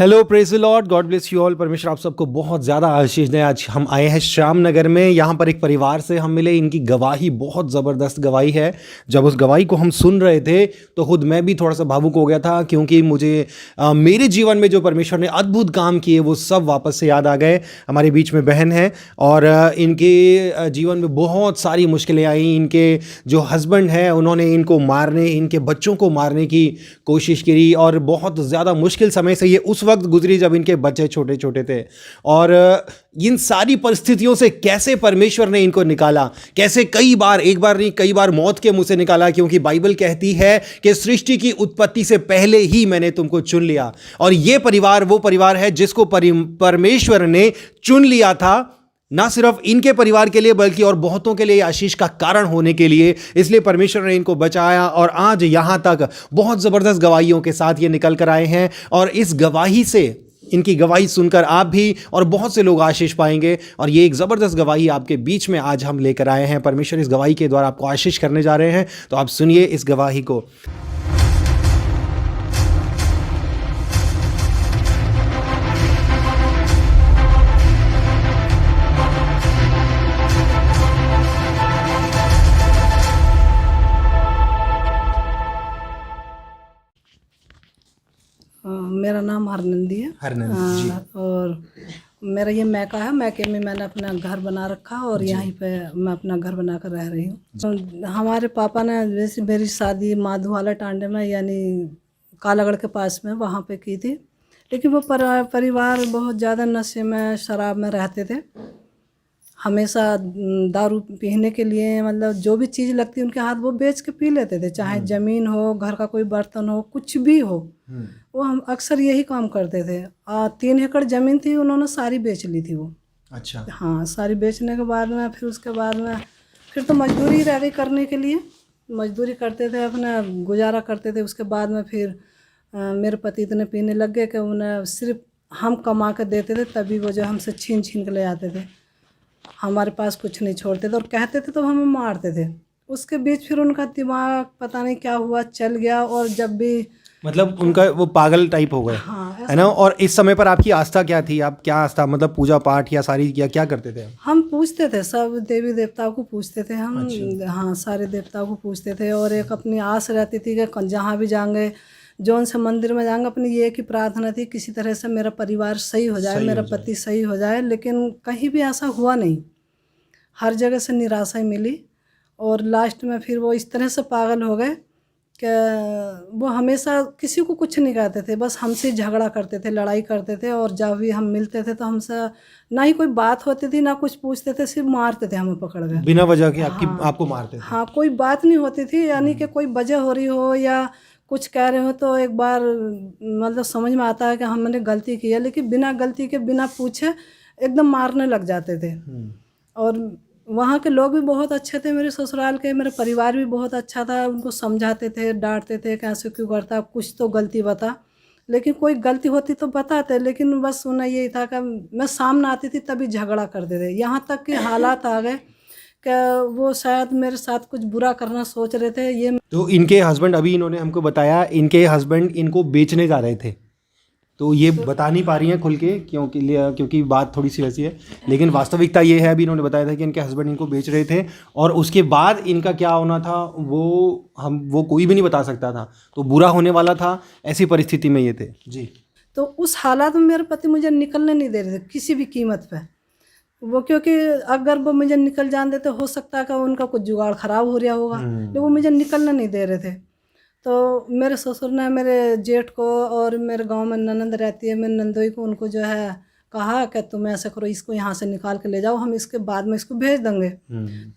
Hello, praise the Lord, God bless you all. परमेश्वर आप सबको बहुत ज़्यादा आशीष दें। आज हम आए हैं श्याम नगर में। यहाँ पर एक परिवार से हम मिले। इनकी गवाही बहुत ज़बरदस्त गवाही है। जब उस गवाही को हम सुन रहे थे तो खुद मैं भी थोड़ा सा भावुक हो गया था, क्योंकि मुझे मेरे जीवन में जो परमेश्वर ने अद्भुत काम किए वो सब वापस से याद आ गए। हमारे बीच में बहन है और इनके जीवन में बहुत सारी मुश्किलें आई। इनके जो हस्बैंड हैं उन्होंने इनको मारने, इनके बच्चों को मारने की कोशिश करी और बहुत ज़्यादा मुश्किल समय से ये उस वक्त गुजरी जब इनके बच्चे छोटे छोटे थे। और इन सारी परिस्थितियों से कैसे परमेश्वर ने इनको निकाला, कैसे कई बार, एक बार नहीं कई बार मौत के मुंह से निकाला, क्योंकि बाइबल कहती है कि सृष्टि की उत्पत्ति से पहले ही मैंने तुमको चुन लिया। और ये परिवार वो परिवार है जिसको परमेश्वर ने चुन लिया था, ना सिर्फ इनके परिवार के लिए बल्कि और बहुतों के लिए आशीष का कारण होने के लिए। इसलिए परमेश्वर ने इनको बचाया और आज यहाँ तक बहुत ज़बरदस्त गवाहियों के साथ ये निकल कर आए हैं। और इस गवाही से, इनकी गवाही सुनकर आप भी और बहुत से लोग आशीष पाएंगे। और ये एक ज़बरदस्त गवाही आपके बीच में आज हम लेकर आए हैं। परमेश्वर इस गवाही के द्वारा आपको आशीष करने जा रहे हैं, तो आप सुनिए इस गवाही को। मेरा नाम हरनंदी है। हरनंदी जी। और मेरा ये मैका है। मैके में मैंने अपना घर बना रखा और यहीं पे मैं अपना घर बना कर रह रही हूँ। तो हमारे पापा ने जैसे मेरी शादी माधुवाला टांडे में, यानी कालागढ़ के पास में, वहाँ पे की थी। लेकिन वो परिवार बहुत ज़्यादा नशे में, शराब में रहते थे। हमेशा दारू पीने के लिए, मतलब जो भी चीज़ लगती उनके हाथ वो बेच के पी लेते थे, चाहे ज़मीन हो, घर का कोई बर्तन हो, कुछ भी हो। वो हम अक्सर यही काम करते थे। 3 एकड़ ज़मीन थी, उन्होंने सारी बेच ली थी वो। अच्छा। हाँ, सारी बेचने के बाद में फिर उसके बाद में फिर तो मजदूरी रह गई करने के लिए। मजदूरी करते थे, अपना गुजारा करते थे। उसके बाद में फिर मेरे पति इतने पीने लग गए कि उन्हें सिर्फ हम कमा कर देते थे, तभी वो जो हमसे छीन छीन के ले आते थे। हमारे पास कुछ नहीं छोड़ते थे और कहते थे तो हमें मारते थे। उसके बीच फिर उनका दिमाग पता नहीं क्या हुआ, चल गया। और जब भी मतलब उनका वो पागल टाइप हो गए, हाँ, है ना। और इस समय पर आपकी आस्था क्या थी? आप क्या आस्था, मतलब पूजा पाठ या सारी क्या करते थे? हम पूछते थे, सब देवी देवताओं को पूछते थे हम। अच्छा। हाँ, सारे देवताओं को पूछते थे। और एक अपनी आस रहती थी कि जहाँ भी जाएंगे, जौन से मंदिर में जाएंगे, अपनी ये की प्रार्थना थी किसी तरह से मेरा परिवार सही हो जाए, मेरा पति सही हो जाए। लेकिन कहीं भी ऐसा हुआ नहीं, हर जगह से निराशा ही मिली। और लास्ट में फिर वो इस तरह से पागल हो गए कि वो हमेशा किसी को कुछ नहीं कहते थे, बस हमसे झगड़ा करते थे, लड़ाई करते थे। और जब भी हम मिलते थे तो हमसे ना ही कोई बात होती थी, ना कुछ पूछते थे, सिर्फ मारते थे हमें पकड़ के बिना वजह के। हाँ, आपको मारते थे? हाँ, कोई बात नहीं होती थी, यानी कि कोई वजह हो रही हो या कुछ कह रहे हो तो एक बार मतलब समझ में आता है कि हमने गलती की है, लेकिन बिना गलती के, बिना पूछे एकदम मारने लग जाते थे। और वहाँ के लोग भी बहुत अच्छे थे, मेरे ससुराल के, मेरे परिवार भी बहुत अच्छा था। उनको समझाते थे, डांटते थे, कैसे क्यों करता, कुछ तो गलती बता। लेकिन कोई गलती होती तो बताते, लेकिन बस उन्हें यही था कि मैं सामने आती थी तभी झगड़ा करते थे। यहाँ तक कि हालात आ गए कि वो शायद मेरे साथ कुछ बुरा करना सोच रहे थे। ये तो इनके हस्बैंड, अभी इन्होंने हमको बताया, इनके हस्बैंड इनको बेचने जा रहे थे, तो ये बता नहीं पा रही हैं खुल के, क्योंकि बात थोड़ी सी वैसी है। लेकिन वास्तविकता ये है, अभी इन्होंने बताया था कि इनके हस्बैंड इनको बेच रहे थे और उसके बाद इनका क्या होना था वो कोई भी नहीं बता सकता था। तो बुरा होने वाला था, ऐसी परिस्थिति में ये थे जी। तो उस हालात में मेरे पति मुझे निकलने नहीं दे रहे थे किसी भी कीमत पे। वो क्योंकि अगर वो मुझे निकल जान देते, हो सकता है कि उनका कुछ जुगाड़ खराब हो रहा होगा, लेकिन वो मुझे निकलने नहीं दे रहे थे। तो मेरे ससुर ने मेरे जेठ को, और मेरे गांव में ननंद रहती है, मेरे नंदोई को, उनको जो है कहा कि तुम ऐसा करो, इसको यहाँ से निकाल के ले जाओ, हम इसके बाद में इसको भेज देंगे।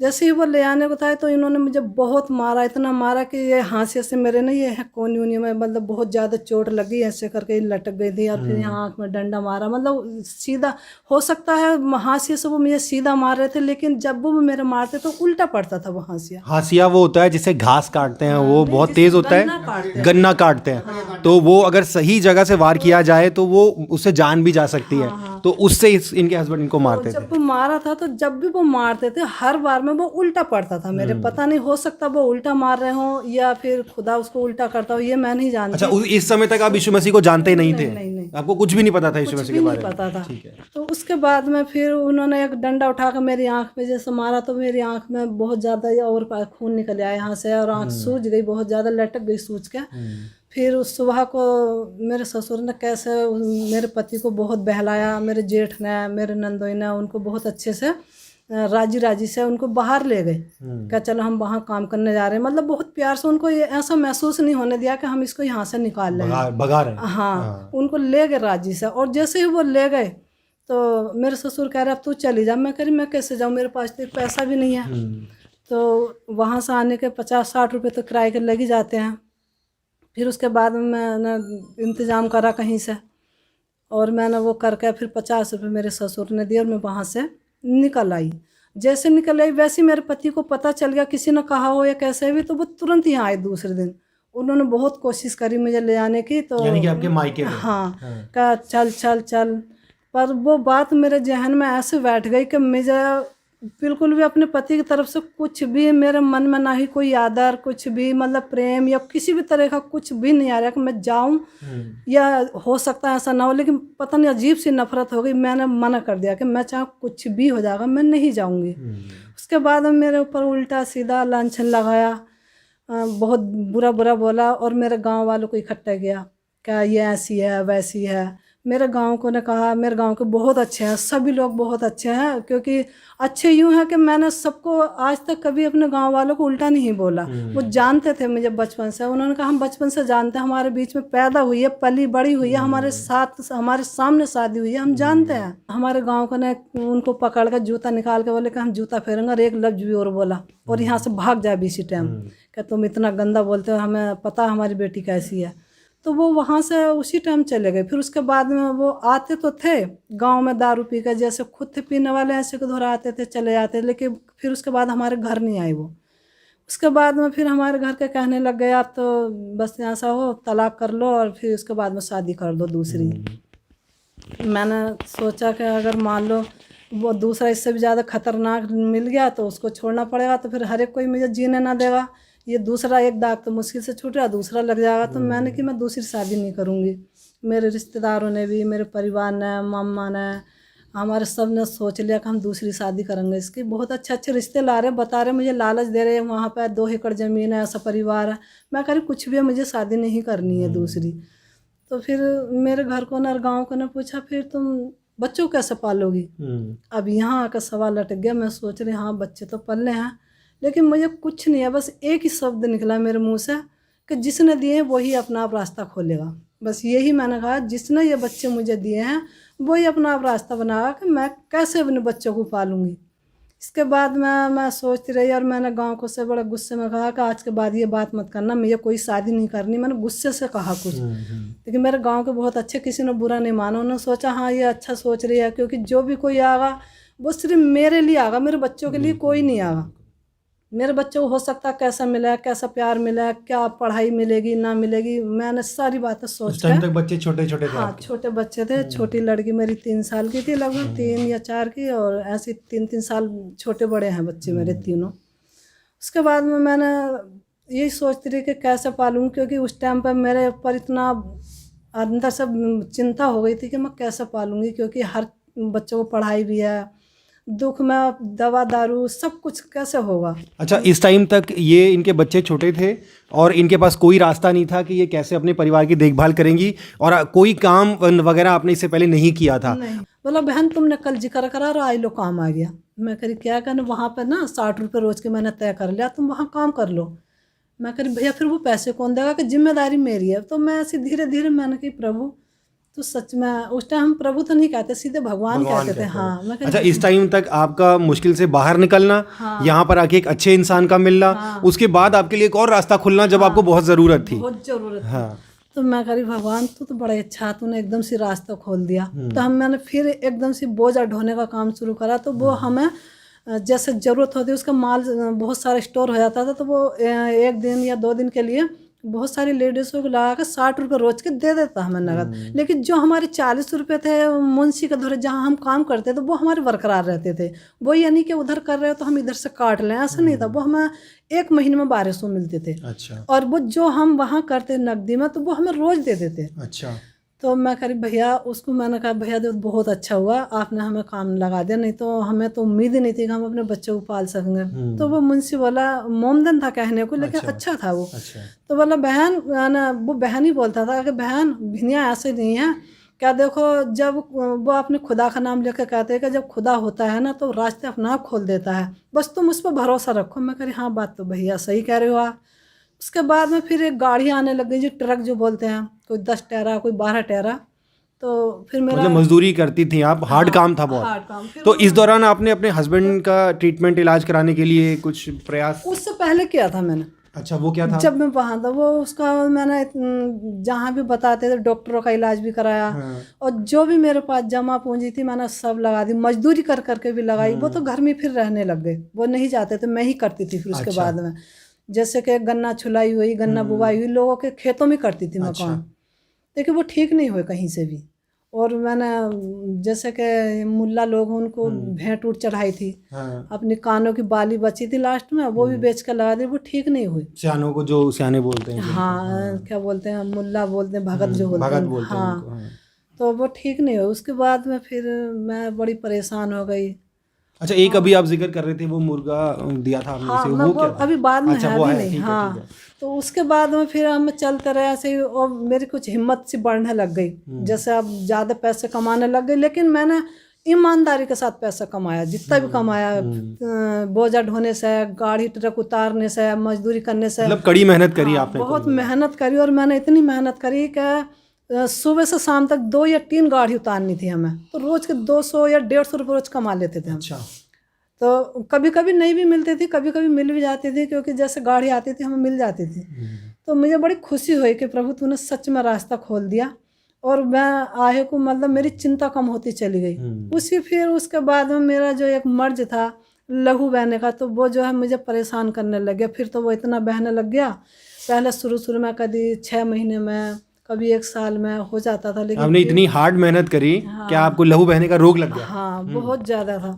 जैसे ही वो ले आने को था तो इन्होंने मुझे बहुत मारा, इतना मारा कि ये हाशिए से मेरे ना ये कोनी ऊनी में मतलब बहुत ज़्यादा चोट लगी, ऐसे करके लटक गई थी। और फिर यहाँ आँख में डंडा मारा, मतलब सीधा, हो सकता है हाशिए से वो मुझे सीधा मार रहे थे, लेकिन जब वो मेरे मारते तो उल्टा पड़ता था वो हाशिया। हाशिया वो होता है जिसे घास काटते हैं, वो बहुत तेज होता है, गन्ना काटते हैं। तो वो अगर सही जगह से वार किया जाए तो वो उससे जान भी जा सकती है। तो उससे इनके हस्बैंड इनको मारते थे। जब वो मारा था तो जब भी वो मारते थे हर बार में वो उल्टा पड़ता था मेरे, पता नहीं हो सकता वो उल्टा मार रहे हो या फिर खुदा उसको उल्टा करता हो, ये मैं नहीं जानती। अच्छा, इस समय तक आप यीशु मसीह को जानते ही नहीं थे? नहीं, आपको कुछ भी नहीं पता था यीशु मसीह के बारे में? पता था। ठीक है। तो उसके बाद में फिर उन्होंने एक डंडा उठाकर मेरी आंख में जैसे मारा तो मेरी आंख में बहुत ज़्यादा और खून निकल आया यहाँ से और आंख सूज गई, बहुत ज़्यादा लटक गई सूज के। फिर उस सुबह को मेरे ससुर ने कैसे मेरे पति को बहुत बहलाया, मेरे जेठ ने, मेरे नंदोई ने उनको बहुत अच्छे से राजी राजी से उनको बाहर ले गए। क्या चलो हम वहाँ काम करने जा रहे हैं, मतलब बहुत प्यार से उनको ये ऐसा महसूस नहीं होने दिया कि हम इसको यहाँ से निकाल रहे हैं, भगा रहे हैं। हाँ, उनको ले गए राजी से। और जैसे ही वो ले गए तो मेरे ससुर कह रहे अब तू चली जा। मैं कह रही मैं कैसे जाऊँ, मेरे पास तो पैसा भी नहीं है। तो वहाँ से आने के 50-60 रुपये तो किराए के लग ही जाते हैं। फिर उसके बाद मैंने इंतज़ाम करा कहीं से और मैंने वो करके फिर 50 रुपये मेरे ससुर ने दिए और मैं वहाँ से निकल आई। जैसे निकल आई वैसे मेरे पति को पता चल गया, किसी ने कहा हो या कैसे भी, तो वो तुरंत ही आए दूसरे दिन। उन्होंने बहुत कोशिश करी मुझे ले आने की, तो यानी कि आपके मायके में? हाँ, कहा चल चल चल। पर वो बात मेरे जहन में ऐसे बैठ गई कि मुझे बिल्कुल भी अपने पति की तरफ से कुछ भी मेरे मन में ना ही कोई आदर, कुछ भी मतलब प्रेम या किसी भी तरह का कुछ भी नहीं आ रहा कि मैं जाऊं, या हो सकता है ऐसा ना हो, लेकिन पता नहीं अजीब सी नफरत हो गई। मैंने मना कर दिया कि मैं चाहे कुछ भी हो जाएगा मैं नहीं जाऊंगी। उसके बाद मेरे ऊपर उल्टा सीधा लांछन लगाया, बहुत बुरा बुरा बोला और मेरे गाँव वालों को इकट्ठा किया, क्या ये ऐसी है वैसी है। मेरे गांव को ने कहा, मेरे गांव के बहुत अच्छे हैं, सभी लोग बहुत अच्छे हैं, क्योंकि अच्छे यूँ हैं कि मैंने सबको आज तक कभी अपने गांव वालों को उल्टा नहीं बोला। वो जानते थे मुझे बचपन से। उन्होंने कहा हम बचपन से जानते हैं, हमारे बीच में पैदा हुई है, पली बड़ी हुई है, हमारे साथ हमारे सामने शादी हुई है, हम जानते हैं। हमारे गाँव को ने उनको पकड़ कर जूता निकाल के बोले कि हम जूता फेरेंगे, और एक लफ्ज भी और बोला और यहाँ से भाग जाए इसी टाइम कि तुम इतना गंदा बोलते हो, हमें पता हमारी बेटी कैसी है। तो वो वहाँ से उसी टाइम चले गए। फिर उसके बाद में वो आते तो थे गांव में दारू पी कर, जैसे खुद थे पीने वाले ऐसे को दोहरा आते थे चले जाते, लेकिन फिर उसके बाद हमारे घर नहीं आए वो। उसके बाद में फिर हमारे घर के कहने लग गए आप तो बस यहाँ सा हो, तलाक कर लो और फिर उसके बाद में शादी कर दो दूसरी। मैंने सोचा कि अगर मान लो वो दूसरा इससे भी ज़्यादा खतरनाक मिल गया तो उसको छोड़ना पड़ेगा, तो फिर हर एक कोई मुझे जीने ना देगा। ये दूसरा एक दाग तो मुश्किल से छूट रहा, दूसरा लग जाएगा। तो मैंने कि मैं दूसरी शादी नहीं करूँगी। मेरे रिश्तेदारों ने भी, मेरे परिवार ने, मामा ने, हमारे सब ने सोच लिया कि हम दूसरी शादी करेंगे। इसकी बहुत अच्छे अच्छे रिश्ते ला रहे, बता रहे, मुझे लालच दे रहे हैं, वहाँ पर 2 एकड़ ज़मीन है, ऐसा परिवार है। मैं कह रही कुछ भी है, मुझे शादी नहीं करनी है दूसरी। तो फिर मेरे घर को न गाँव को ने पूछा फिर तुम बच्चों कैसे पालोगी। अब यहाँ आकर सवाल अटक गया। मैं सोच रही हाँ बच्चे तो पल हैं, लेकिन मुझे कुछ नहीं है। बस एक ही शब्द निकला मेरे मुंह से कि जिसने दिए हैं वही अपना आप रास्ता खोलेगा। बस यही मैंने कहा, जिसने ये बच्चे मुझे दिए हैं वही अपना आप रास्ता बनाएगा कि मैं कैसे अपने बच्चों को पालूंगी। इसके बाद मैं सोचती रही और मैंने गाँव को से बड़े गुस्से में कहा कि आज के बाद ये बात मत करना, मुझे कोई शादी नहीं करनी। मैंने गुस्से से कहा कुछ, लेकिन मेरे गाँव के बहुत अच्छे, किसी ने बुरा नहीं माना। उन्होंने सोचा हाँ ये अच्छा सोच रही है, क्योंकि जो भी कोई आगा वो सिर्फ मेरे लिए आगा, मेरे बच्चों के लिए कोई नहीं आगा। मेरे बच्चों को हो सकता है कैसा मिला, कैसा प्यार मिला, क्या पढ़ाई मिलेगी ना मिलेगी, मैंने सारी बातें सोच टाइम तक बच्चे छोटे छोटे थे? हाँ छोटे बच्चे थे। छोटी लड़की मेरी 3 साल की थी, लगभग 3 या 4 की, और ऐसे 3-3 साल छोटे बड़े हैं बच्चे मेरे तीनों। उसके बाद में मैंने यही सोचती रही कि कैसे पालूँ, क्योंकि उस टाइम पर मेरे ऊपर इतना अंदर से चिंता हो गई थी कि मैं कैसे पालूँगी, क्योंकि हर बच्चों को पढ़ाई भी है, दुख में दवा दारू सब कुछ कैसे होगा। अच्छा, इस टाइम तक ये इनके बच्चे छोटे थे और इनके पास कोई रास्ता नहीं था कि ये कैसे अपने परिवार की देखभाल करेंगी, और कोई काम वगैरह आपने इससे पहले नहीं किया था? नहीं। बोला बहन तुमने कल जिक्र करा और आई लो काम आ गया। मैं करी क्या कहना, वहाँ पर ना 60 रुपये रोज़ के मैंने तय कर लिया, तुम वहाँ काम कर लो। मैं करी भैया फिर वो पैसे कौन देगा, कि जिम्मेदारी मेरी है। तो मैं ऐसे धीरे धीरे मैंने कही प्रभु तो सच में, उस टाइम हम प्रभु तो नहीं कहते, सीधे भगवान कहते थे। हाँ मैं अच्छा, इस टाइम तक आपका मुश्किल से बाहर निकलना, यहाँ पर आके एक अच्छे इंसान का मिलना, उसके बाद आपके लिए एक और रास्ता खुलना जब आपको बहुत ज़रूरत थी। बहुत ज़रूरत थी। तो मैं करी भगवान तू तो बड़ा अच्छा, तूने एकदम से रास्ता खोल दिया। तो मैंने फिर एकदम से बोझा ढोने का काम शुरू करा। तो वो हमें जैसे ज़रूरत होती उसका माल बहुत सारा स्टोर हो जाता था, तो वो 1 दिन या 2 दिन के लिए बहुत सारी लेडीज़ों को लगा कर 60 रुपये रोज के दे देता हमें नगद। लेकिन जो हमारे 40 रुपये थे मुंशी के धोरे जहाँ हम काम करते थे वो हमारे बरकरार रहते थे। वो यानी कि उधर कर रहे हो तो हम इधर से काट लें, ऐसा नहीं था। वो हमें 1 महीने में 1200 मिलते थे। अच्छा। और वो जो हम वहाँ करते नकदी में तो वो हमें रोज दे देते। अच्छा। तो मैं करी भैया, उसको मैंने कहा भैया तो बहुत अच्छा हुआ आपने हमें काम लगा दिया, नहीं तो हमें तो उम्मीद ही नहीं थी कि हम अपने बच्चों को पाल सकेंगे। तो वो मुंशी बोला, मोमदन था कहने को लेकिन अच्छा था वो। तो बोला बहन ना, वो बहन ही बोलता था कि बहन भिनिया ऐसे नहीं है क्या, देखो जब वो अपने खुदा का नाम लेकर कहते हैं कि जब खुदा होता है ना तो रास्ते अपना आप खोल देता है, बस तुम उस पर भरोसा रखो। मैं कह रही हाँ बात तो भैया सही कह रहे हो आप। उसके बाद में फिर एक गाड़ी आने लग गई जो ट्रक जो बोलते हैं, कोई 10 टायरा कोई 12 टायरा। तो फिर मेरा मतलब मजदूरी करती थी आप, हार्ड काम था बहुत। हार्ड काम। तो इस दौरान आपने अपने हस्बैंड का ट्रीटमेंट इलाज कराने के लिए कुछ प्रयास? उससे पहले किया था मैंने। अच्छा, वो क्या था? जब मैं वहाँ था वो उसका मैंने जहाँ भी बताते थे डॉक्टरों का इलाज भी कराया। और जो भी मेरे पास जमा पूंजी थी मैंने सब लगा दी, मजदूरी कर करके भी लगाई। वो तो घर में फिर रहने लग गए, वो नहीं जाते थे, मैं ही करती थी। फिर उसके बाद में जैसे कि गन्ना छुलाई हुई, गन्ना बुवाई हुई, लोगों के खेतों में करती थी मैं काम। लेकिन वो ठीक नहीं हुए कहीं से भी। और मैंने जैसे कि मुल्ला लोग उनको भेंट उठ चढ़ाई थी। अपनी कानों की बाली बची थी लास्ट में, वो भी बेच कर लगा दी, वो ठीक नहीं हुई। सियानों को जो सियाने बोलते हैं। हाँ, क्या बोलते हैं, मुल्ला बोलते हैं, भगत जो बोलते हैं। हाँ, तो वो ठीक नहीं हुई। उसके बाद में फिर मैं बड़ी परेशान हो गई। अच्छा, एक अभी आप जिक्र कर रहे थे वो मुर्गा दिया था आपने हाँ, से, वो क्या था? अभी बाद में अच्छा, है, वो अभी है, नहीं। ठीक है, हाँ, ठीक है। तो उसके बाद में फिर हम चलते रहे ऐसे ही, और मेरी कुछ हिम्मत सी बढ़ने लग गई। जैसे अब ज़्यादा पैसे कमाने लग गई, लेकिन मैंने ईमानदारी के साथ पैसा कमाया, जितना भी कमाया। बोझा ढोने से, गाड़ी ट्रक उतारने से, मजदूरी करने से। मतलब कड़ी मेहनत करी आपने? बहुत मेहनत करी। और मैंने इतनी मेहनत करी कि सुबह से शाम तक 2 या 3 गाड़ी उतारनी थी हमें, तो रोज के 200 या 150 रुपये रोज कमा लेते थे हम। अच्छा। तो कभी कभी नहीं भी मिलती थी, कभी कभी मिल भी जाती थी, क्योंकि जैसे गाड़ी आती थी हमें मिल जाती थी। तो मुझे बड़ी खुशी हुई कि प्रभु तूने सच में रास्ता खोल दिया। और मैं आए को मतलब मेरी चिंता कम होती चली गई। फिर उसके बाद में मेरा जो एक मर्ज था लहू बहने का, तो वो जो है मुझे परेशान करने लग गया। फिर तो वो इतना बहने लग गया। पहले शुरू में कभी 6 महीने में, कभी 1 साल में हो जाता था। लेकिन आपने इतनी हार्ड मेहनत करी, क्या आपको लहू बहने का रोग लग गया? हाँ, बहुत ज़्यादा था।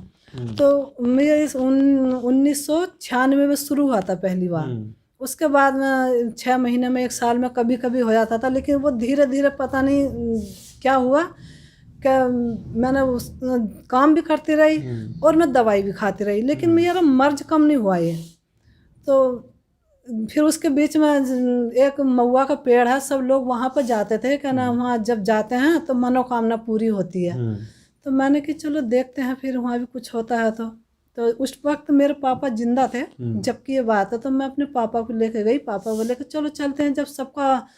तो मुझे 1996 में शुरू हुआ था पहली बार। उसके बाद में 6 महीने में, 1 साल में कभी कभी हो जाता था। लेकिन वो धीरे धीरे पता नहीं क्या हुआ कि मैंने उस काम भी करती रही और मैं दवाई भी खाती रही, लेकिन मेरा मर्ज कम नहीं हुआ ये। तो फिर उसके बीच में एक महुआ का पेड़ है, सब लोग वहाँ पर जाते थे कि ना, वहाँ जब जाते हैं तो मनोकामना पूरी होती है। तो मैंने कि चलो देखते हैं, फिर वहाँ भी कुछ होता है। तो उस वक्त मेरे पापा जिंदा थे जबकि ये बात है। तो मैं अपने पापा को लेके गई। पापा बोले कि चलो चलते हैं, जब सबका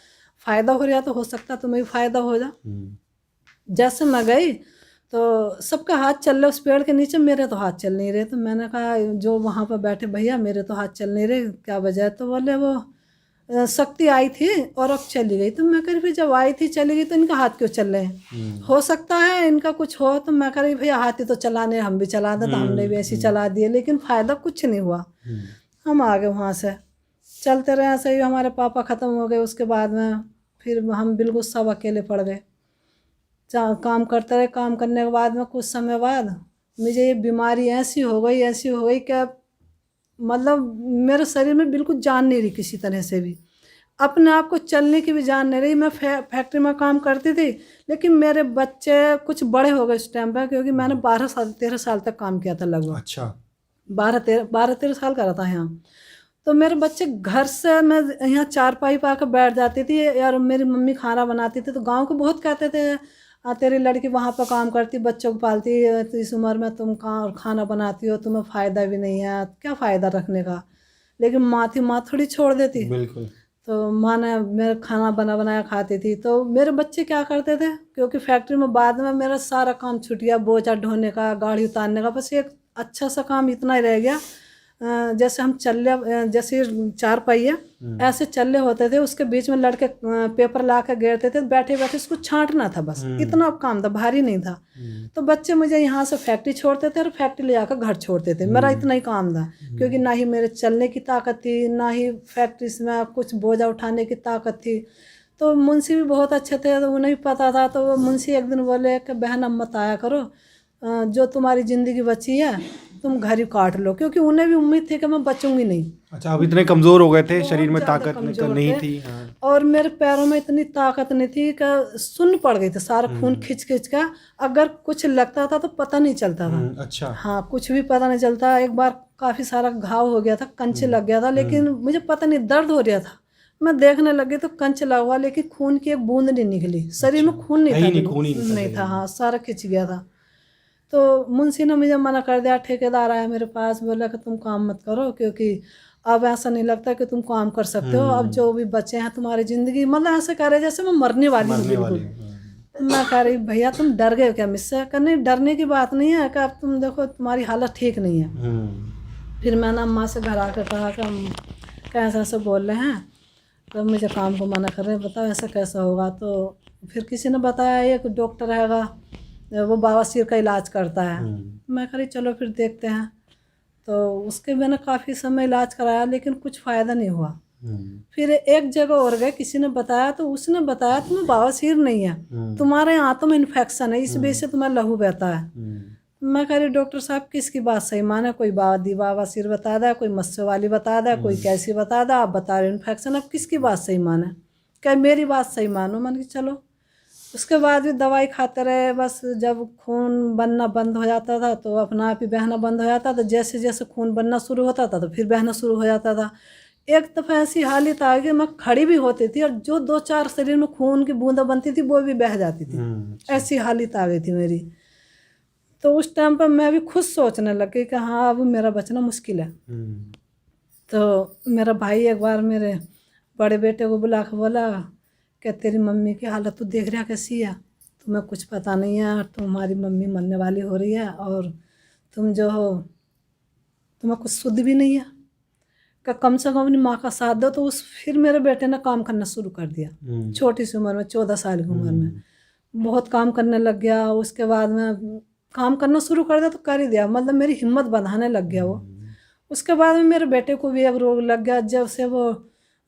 फ़ायदा हो रहा तो हो सकता है तुम्हें भी फ़ायदा हो जा। जैसे मैं गई तो सबका हाथ चल रहे उस पेड़ के नीचे, मेरे तो हाथ चल नहीं रहे। तो मैंने कहा जो वहाँ पर बैठे, भैया मेरे तो हाथ चल नहीं रहे, क्या वजह है? तो बोले वो शक्ति आई थी और अब चली गई। तो मैं कह रही जब आई थी चली गई तो इनका हाथ क्यों चल रहे हैं? हो सकता है इनका कुछ हो। तो मैं कह रही भैया हाथ ही तो चलाने, हम भी चला दे, तो हमने भी ऐसे चला दिए, लेकिन फ़ायदा कुछ नहीं हुआ। हम आ गए वहाँ से, चलते रहे ऐसे ही। हमारे पापा ख़त्म हो गए। उसके बाद में फिर हम बिल्कुल सब अकेले पड़ गए। काम करते रहे। काम करने के बाद में कुछ समय बाद मुझे ये बीमारी ऐसी हो गई कि मतलब मेरे शरीर में बिल्कुल जान नहीं रही किसी तरह से भी। अपने आप को चलने की भी जान नहीं रही। मैं फैक्ट्री में काम करती थी, लेकिन मेरे बच्चे कुछ बड़े हो गए उस टाइम पर, क्योंकि मैंने 13 साल तक काम किया था लगभग। अच्छा। 12-13 साल का रहा था यहाँ। तो मेरे बच्चे घर से, मैं यहाँ चारपाई पा कर बैठ जाती थी और मेरी मम्मी खाना बनाती थी। तो गाँव को बहुत कहते थे तेरी लड़की वहाँ पर काम करती, बच्चों को पालती, तो इस उम्र में तुम खाना बनाती हो, तुम्हें फ़ायदा भी नहीं है, क्या फ़ायदा रखने का। लेकिन माँ थी, माँ थोड़ी छोड़ देती। बिल्कुल। तो माँ ने मेरा खाना बनाया खाती थी। तो मेरे बच्चे क्या करते थे, क्योंकि फैक्ट्री में बाद में मेरा सारा काम छूट गया, बोझा ढोने का, गाड़ी उतारने का, बस एक अच्छा सा काम इतना ही रह गया। जैसे हम चल्ले, जैसे चार पहिया ऐसे चल्ले होते थे, उसके बीच में लड़के पेपर ला के घेरते थे, बैठे बैठे उसको छांटना था, बस इतना काम था, भारी नहीं था। तो बच्चे मुझे यहाँ से फैक्ट्री छोड़ते थे और फैक्ट्री ले जाकर घर छोड़ते थे, मेरा इतना ही काम था। क्योंकि ना ही मेरे चलने की ताकत थी, ना ही फैक्ट्री में कुछ बोझा उठाने की ताकत थी। तो मुंशी भी बहुत अच्छे थे, तो उन्हें भी पता था। तो वो मुंशी एक दिन बोले कि बहन अब मत आया करो, जो तुम्हारी ज़िंदगी बची है तुम घर ही काट लो, क्योंकि उन्हें भी उम्मीद थी कि मैं बचूंगी नहीं। अच्छा, अब इतने कमज़ोर हो गए थे, बहुत शरीर में ज़्यादा ताकत कमज़ोर नहीं थे। थी। हाँ। और मेरे पैरों में इतनी ताकत नहीं थी कि सुन्न पड़ गई थी, सारा खून खिंच खिंच का, अगर कुछ लगता था तो पता नहीं चलता था। अच्छा। हाँ, कुछ भी पता नहीं चलता। एक बार काफ़ी सारा घाव हो गया था, कंचे लग गया था, लेकिन मुझे पता नहीं, दर्द हो रहा था। मैं देखने लगी तो कंच लगा हुआ, लेकिन खून की एक बूंद नहीं निकली, शरीर में खून नहीं है ही था, नहीं, खून ही नहीं था नहीं था। हाँ, सारा खिंच गया था। तो मुंशी ने मुझे मना कर दिया। ठेकेदार आया मेरे पास, बोला कि तुम काम मत करो, क्योंकि अब ऐसा नहीं लगता कि तुम काम कर सकते हो। अब जो भी बच्चे हैं तुम्हारी ज़िंदगी, मतलब ऐसे कह रहे जैसे मैं मरने वाली हूँ बिल्कुल। मैं कह रही भैया तुम डर गए हो क्या मुझसे? नहीं, डरने की बात नहीं है, कि अब तुम देखो तुम्हारी हालत ठीक नहीं है। फिर मैंने अम्मा से घर आकर कहा कि हम कैसे ऐसे बोल रहे हैं, तो मुझे काम को मना कर रहे हैं, बताओ ऐसा कैसा होगा। तो फिर किसी ने बताया एक डॉक्टर हैगा, वो बवासीर का इलाज करता है। मैं कह रही चलो फिर देखते हैं। तो उसके मैंने काफ़ी समय इलाज कराया, लेकिन कुछ फ़ायदा नहीं हुआ। फिर एक जगह और गए, किसी ने बताया, तो उसने बताया तुम्हें बवासीर नहीं है, तुम्हारे आंतों में इन्फेक्शन है, इस वजह से तुम्हें लहू बहता है। मैं कह रही डॉक्टर साहब किसकी बात सही माने, कोई बवासीर बता दे, कोई मस्से वाली बता दे, कोई कैसी बता दे, आप बता रहे इन्फेक्शन, अब किसकी बात सही माने? क्या मेरी बात सही मानो? मैंने कहा चलो। उसके बाद भी दवाई खाते रहे, बस जब खून बनना बंद हो जाता था तो अपना आप ही बहना बंद हो जाता था, जैसे जैसे खून बनना शुरू होता था तो फिर बहना शुरू हो जाता था। एक दफ़ा ऐसी हालत आ गई, मैं खड़ी भी होती थी और जो 2-4 शरीर में खून की बूंदा बनती थी वो भी बह जाती थी, ऐसी हालत आ गई थी मेरी। तो उस टाइम पर मैं भी खुद सोचने लगी कि हाँ अब मेरा बचना मुश्किल है। तो मेरा भाई एक बार मेरे बड़े बेटे को बुला के बोला कि तेरी मम्मी की हालत तो देख रहा कैसी है, तुम्हें कुछ पता नहीं है, तुम्हारी मम्मी मरने वाली हो रही है और तुम जो हो तुम्हें कुछ शुद्ध भी नहीं है, कि कम से कम अपनी माँ का साथ दो। तो उस फिर मेरे बेटे ने काम करना शुरू कर दिया, छोटी सी उम्र में, 14 साल की उम्र में बहुत काम करने लग गया। उसके बाद में काम करना शुरू कर दिया तो कर ही दिया, मतलब मेरी हिम्मत बढ़ाने लग गया वो। उसके बाद में मेरे बेटे को भी एक रोग लग गया, जब से वो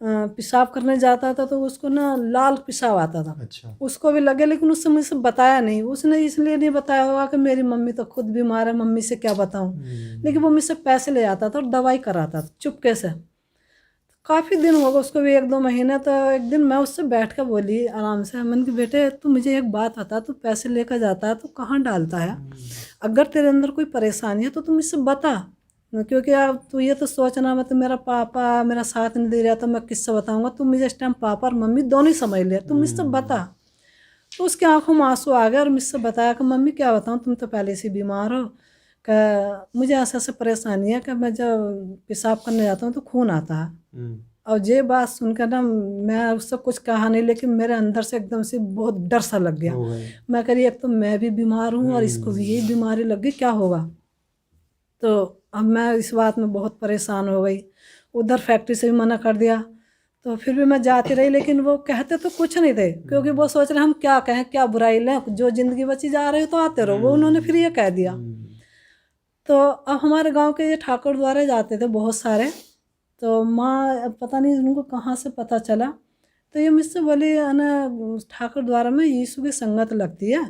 पेशाब करने जाता था तो उसको ना लाल पेशाब आता था। अच्छा। उसको भी लगे, लेकिन उससे मुझसे बताया नहीं, उसने इसलिए नहीं बताया होगा कि मेरी मम्मी तो खुद बीमार है, मम्मी से क्या बताऊं। लेकिन वो मुझसे पैसे ले जाता था और दवाई कराता था चुपके से। काफ़ी दिन हो गए उसको भी, 1-2 महीने। तो एक दिन मैं उससे बैठ कर बोली आराम से, मैंने कि बेटे तू मुझे एक बात बता, तू पैसे लेकर जाता है तो कहाँ डालता है? अगर तेरे अंदर कोई परेशानी है तो तू मुझसे बता, क्योंकि अब तू ये तो सोचना मत मेरा पापा मेरा साथ नहीं दे रहा तो मैं किससे बताऊंगा। तू मुझे इस टाइम पापा और मम्मी दोनों ही समझ ले, तू मुझसे बता। तो उसकी आंखों में आंसू आ गए और मुझसे बताया कि मम्मी क्या बताऊँ, तुम तो पहले से बीमार हो, कि मुझे ऐसा ऐसा परेशानी है कि मैं जब पेशाब करने जाता हूँ तो खून आता है। और ये बात सुनकर ना मैं उससे कुछ कहा नहीं, लेकिन मेरे अंदर से एकदम से बहुत डर सा लग गया। मैं कह रही एक तो मैं भी बीमार हूँ और इसको भी यही बीमारी लग गई, क्या होगा? तो अब मैं इस बात में बहुत परेशान हो गई। उधर फैक्ट्री से भी मना कर दिया, तो फिर भी मैं जाती रही, लेकिन वो कहते तो कुछ नहीं थे, क्योंकि वो सोच रहे हम क्या कहें, क्या बुराई लें, जो ज़िंदगी बची जा रही हो तो आते रहो। वो उन्होंने फिर ये कह दिया। तो अब हमारे गांव के ये ठाकुर द्वारे जाते थे बहुत सारे, तो माँ अब पता नहीं उनको कहाँ से पता चला, तो ये मुझसे बोली ना ठाकुर द्वारा में यीशु की संगत लगती है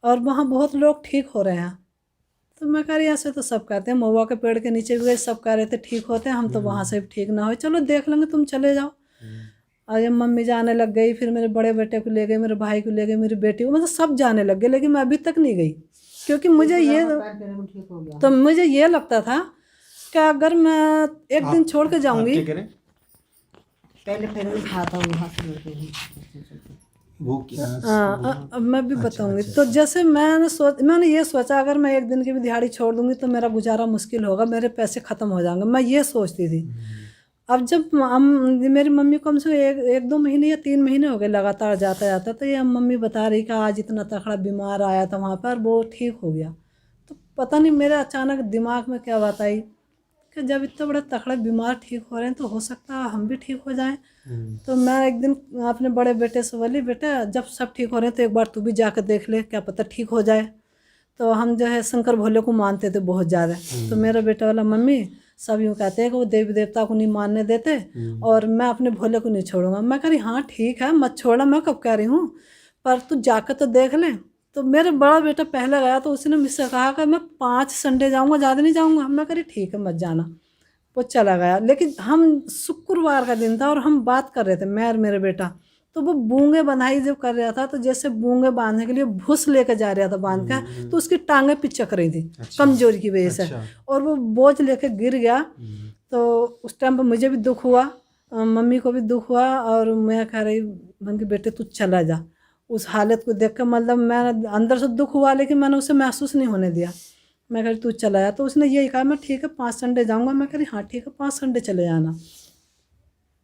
और वहाँ बहुत लोग ठीक हो रहे हैं। तो मैं कह रही ऐसे तो सब कहते हैं, महुआ के पेड़ के नीचे भी गए, सब कह रहे थे ठीक होते हैं, हम तो वहाँ से भी ठीक ना हो, चलो देख लेंगे, तुम चले जाओ। और जब मम्मी जाने लग गई, फिर मेरे बड़े बेटे को ले गए, मेरे भाई को ले गए, मेरी बेटी को, मतलब सब जाने लग गए, लेकिन मैं अभी तक नहीं गई, क्योंकि मुझे ये तो मुझे ये लगता था कि अगर मैं एक दिन छोड़ के जाऊंगी, पहले फिर खाता हूँ वहाँ से वो क्या? अब मैं भी बताऊंगी। तो जैसे मैंने ये सोचा अगर मैं एक दिन की भी दिहाड़ी छोड़ दूंगी तो मेरा गुजारा मुश्किल होगा, मेरे पैसे ख़त्म हो जाएंगे, मैं ये सोचती थी। अब जब मेरी मम्मी को कम से कम 1-2 महीने या 3 महीने हो गए लगातार जाता जाता, तो ये मम्मी बता रही कि आज इतना तगड़ा बीमार आया था वहाँ पर, वो ठीक हो गया। तो पता नहीं मेरे अचानक दिमाग में क्या बात आई कि जब इतने बड़े तकड़े बीमार ठीक हो रहे हैं तो हो सकता है हम भी ठीक हो जाएं। तो मैं एक दिन अपने बड़े बेटे से बोली, बेटा जब सब ठीक हो रहे हैं तो एक बार तू भी जाकर देख ले, क्या पता ठीक हो जाए। तो हम जो है शंकर भोले को मानते थे बहुत ज़्यादा। तो मेरा बेटा बोला, मम्मी सब यूँ कहते हैं कि वो देवी देवता को नहीं मानने देते और मैं अपने भोले को नहीं छोड़ूंगा। मैं कह रही हाँ ठीक है मत छोड़ा, मैं कब कह रही हूँ, पर तू जाकर तो देख ले। तो मेरा बड़ा बेटा पहले गया तो उसने मुझसे कहा कि मैं 5 संडे जाऊँगा, ज़्यादा नहीं जाऊँगा। मैं कह रही ठीक है मत जाना। वो चला गया। लेकिन हम शुक्रवार का दिन था और हम बात कर रहे थे मैं और मेरा बेटा। तो वो बूंगे बंधाई जब कर रहा था तो जैसे बूंगे बांधने के लिए भूस लेकर जा रहा था बांध का, तो उसकी टांगें पिचक रही थी कमजोरी की वजह से, और वो बोझ लेके गिर गया। तो उस टाइम पर मुझे भी दुख हुआ, मम्मी को भी दुख हुआ, और मैं कह रही बन के बेटे तू चला जा। उस हालत को देख कर मतलब मैं अंदर से दुख हुआ लेकिन मैंने उसे महसूस नहीं होने दिया। मैं कह रही तू चला जा। तो उसने यही कहा मैं ठीक है 5 संडे जाऊँगा। मैं कह रही हाँ ठीक है 5 संडे चले जाना।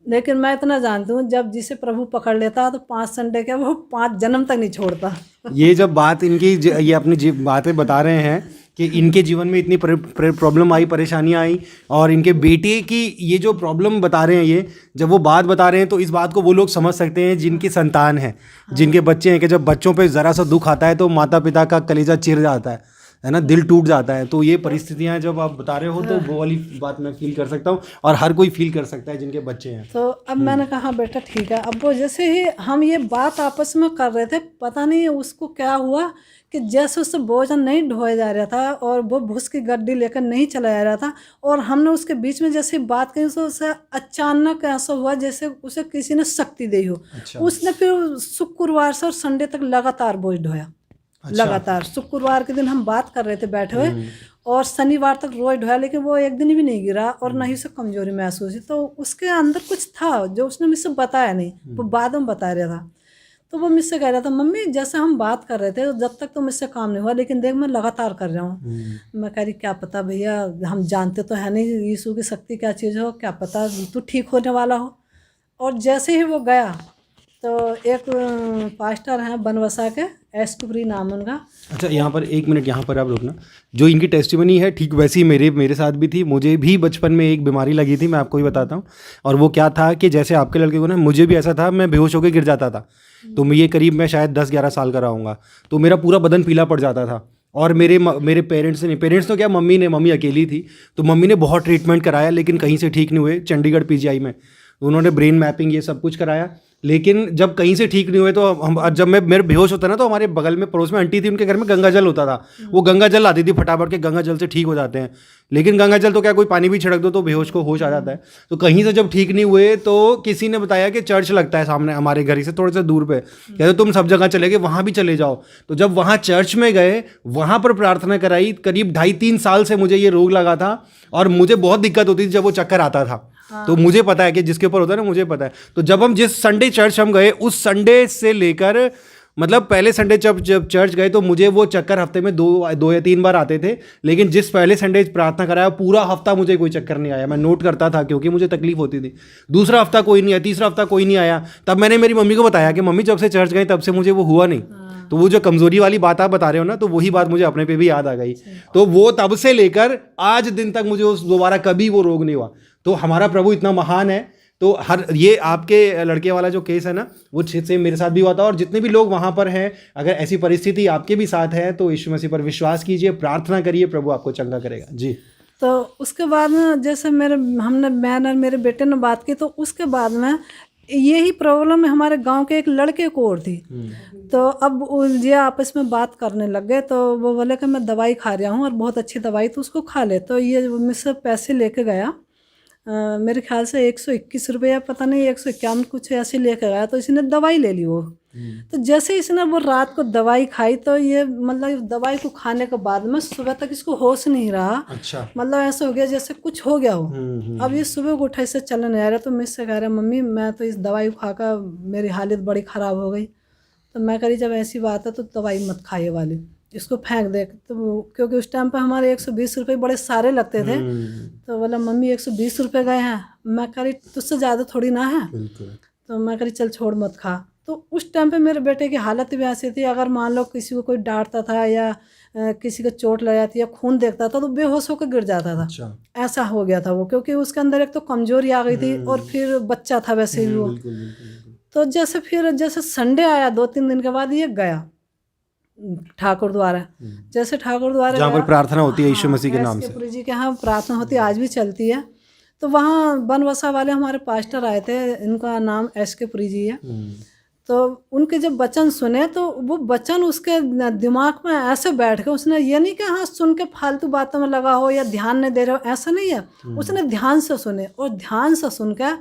लेकिन मैं इतना जानती हूँ जब जिसे प्रभु पकड़ लेता है तो 5 संडे क्या वो 5 जन्म तक नहीं छोड़ता। ये जब बात इनकी ये अपनी बातें बता रहे हैं कि इनके जीवन में इतनी प्रॉब्लम आई, परेशानियां आई, और इनके बेटे की ये जो प्रॉब्लम बता रहे हैं, ये जब वो बात बता रहे हैं तो इस बात को वो लोग समझ सकते हैं जिनकी संतान है, जिनके बच्चे हैं, कि जब बच्चों पे ज़रा सा दुख आता है तो माता पिता का कलेजा चिर जाता है ना, दिल टूट जाता है। तो ये परिस्थितियां जब आप बता रहे हो तो वो वाली बात मैं फील कर सकता हूँ, और हर कोई फील कर सकता है जिनके बच्चे हैं। तो अब मैंने कहा बेटा ठीक है। अब वो जैसे ही हम ये बात आपस में कर रहे थे, पता नहीं उसको क्या हुआ कि जैसे उससे भोजन नहीं ढोया जा रहा था और वो भूस की गड्डी लेकर नहीं चला जा रहा था, और हमने उसके बीच में जैसे बात कही तो उसे अचानक ऐसा हुआ जैसे उसे किसी ने शक्ति दी हो। अच्छा। उसने फिर शुक्रवार से और संडे तक लगातार बोझ ढोया। अच्छा। लगातार शुक्रवार के दिन हम बात कर रहे थे बैठे हुए, और शनिवार तक रोज ढोया, लेकिन वो एक दिन भी नहीं गिरा और ना ही उसे कमजोरी महसूस हुई। तो उसके अंदर कुछ था जो उसने मुझसे बताया नहीं, वो बाद में बता रहा था। तो वो मुझसे कह रहा था मम्मी जैसे हम बात कर रहे थे तो जब तक तो मुझसे काम नहीं हुआ, लेकिन देख मैं लगातार कर रहा हूँ। मैं कह रही क्या पता भैया, हम जानते तो है नहीं यीशु की शक्ति क्या चीज़ हो, क्या पता तू ठीक होने वाला हो। और जैसे ही वो गया तो एक पास्टर हैं बनवसा के, एस्टुप्री नाम उनका। अच्छा, यहाँ पर 1 मिनट यहाँ पर आप रुकना। जो इनकी टेस्टिमनी है ठीक वैसी मेरे साथ भी थी। मुझे भी बचपन में एक बीमारी लगी थी, मैं आपको ही बताता हूँ। और वो क्या था कि जैसे आपके लड़के को ना, मुझे भी ऐसा था, मैं बेहोश होकर गिर जाता था। तो मैं शायद 10-11 साल का रहूँगा, तो मेरा पूरा बदन पीला पड़ जाता था। और मेरे पेरेंट्स तो क्या, मम्मी अकेली थी, तो मम्मी ने बहुत ट्रीटमेंट कराया लेकिन कहीं से ठीक नहीं हुए। चंडीगढ़ PGI में उन्होंने ब्रेन मैपिंग ये सब कुछ कराया, लेकिन जब कहीं से ठीक नहीं हुए तो जब मेरे बेहोश होता ना, तो हमारे बगल में पड़ोस में आंटी थी, उनके घर में गंगा जल होता था। वो गंगा जल आती थी फटाफट के, गंगा जल से ठीक हो जाते हैं। लेकिन गंगा जल तो क्या, कोई पानी भी छिड़क दो तो बेहोश को होश आ जाता है। तो कहीं से जब ठीक नहीं हुए तो किसी ने बताया कि चर्च लगता है सामने हमारे घर से थोड़े से दूर पे, कहते तुम सब जगह चले गए, वहाँ भी चले जाओ। तो जब वहाँ चर्च में गए, वहाँ पर प्रार्थना कराई, करीब 2.5-3 साल से मुझे ये रोग लगा था, और मुझे बहुत दिक्कत होती थी जब वो चक्कर आता था। तो मुझे पता है कि जिसके ऊपर होता है ना, मुझे पता है। तो जब हम जिस संडे चर्च हम गए, उस संडे से लेकर मतलब पहले संडे जब चर्च गए तो मुझे वो चक्कर हफ्ते में 2 या 3 बार आते थे। लेकिन जिस पहले संडे प्रार्थना कराया, पूरा हफ्ता मुझे कोई चक्कर नहीं आया। मैं नोट करता था क्योंकि मुझे तकलीफ होती थी। दूसरा हफ्ता कोई नहीं आया, तीसरा हफ्ता कोई नहीं आया। तब मैंने मेरी मम्मी को बताया कि मम्मी जब से चर्च गए तब से मुझे वो हुआ नहीं। तो वो जो कमज़ोरी वाली बात आप बता रहे हो ना, तो वही बात मुझे अपने पे भी याद आ गई। तो वो तब से लेकर आज दिन तक मुझे उस दोबारा कभी वो रोग नहीं हुआ। तो हमारा प्रभु इतना महान है। तो ये आपके लड़के वाला जो केस है ना, वो से मेरे साथ भी हुआ था। और जितने भी लोग वहाँ पर हैं, अगर ऐसी परिस्थिति आपके भी साथ है तो यीशु मसीह पर विश्वास कीजिए, प्रार्थना करिए, प्रभु आपको चंगा करेगा। जी। तो उसके बाद में जैसे मैंने मेरे बेटे ने बात की, तो उसके बाद में यही प्रॉब्लम हमारे गांव के एक लड़के को और थी। तो अब ये आपस में बात करने लग गए। तो वो बोले कि मैं दवाई खा रहा हूँ और बहुत अच्छी दवाई, तो उसको खा ले। तो ये मुझसे पैसे लेके गया, मेरे ख्याल से 121 रुपया, पता नहीं 151 कुछ ऐसे लेके गया। तो इसने दवाई ले ली वो। तो जैसे इसने वो रात को दवाई खाई, तो ये मतलब दवाई को खाने के बाद में सुबह तक इसको होश नहीं रहा। अच्छा। मतलब ऐसा हो गया जैसे कुछ हो गया हो। अब ये सुबह को उठे से चलने नहीं आ रहा। तो मुझसे कह रहा मम्मी मैं तो इस दवाई को खाकर मेरी हालत बड़ी ख़राब हो गई। तो मैं कह रही जब ऐसी बात है तो दवाई मत खाइए वाली, इसको फेंक दे। तो क्योंकि उस टाइम पर हमारे 120 रुपये बड़े सारे लगते थे। तो बोला मम्मी 120 रुपये गए हैं। मैं कह रही तुझसे ज़्यादा थोड़ी ना है। तो मैं कह रही चल छोड़ मत खा। तो उस टाइम पे मेरे बेटे की हालत भी ऐसी थी, अगर मान लो किसी को कोई डांटता था या किसी को चोट लग जाती या खून देखता था तो बेहोश होकर गिर जाता था। अच्छा। ऐसा हो गया था वो, क्योंकि उसके अंदर एक तो कमजोरी आ गई थी और फिर बच्चा था वैसे भी वो। बिल्कुल बिल्कुल। तो जैसे संडे आया 2-3 दिन के बाद ये गया ठाकुर द्वारा। जैसे ठाकुर द्वारा जहाँ पर गया, प्रार्थना होती है यीशु हाँ, मसीह के नाम एस से। के पुरी जी के यहाँ प्रार्थना होती है, आज भी चलती है। तो वहाँ बनवसा वाले हमारे पास्टर आए थे, इनका नाम एस के पुरी जी है। तो उनके जब वचन सुने तो वो वचन उसके दिमाग में ऐसे बैठ गए, उसने ये नहीं कि हाँ सुन के फालतू बातों में लगा हो या ध्यान नहीं दे रहे हो, ऐसा नहीं है। उसने ध्यान से सुने और ध्यान से सुन के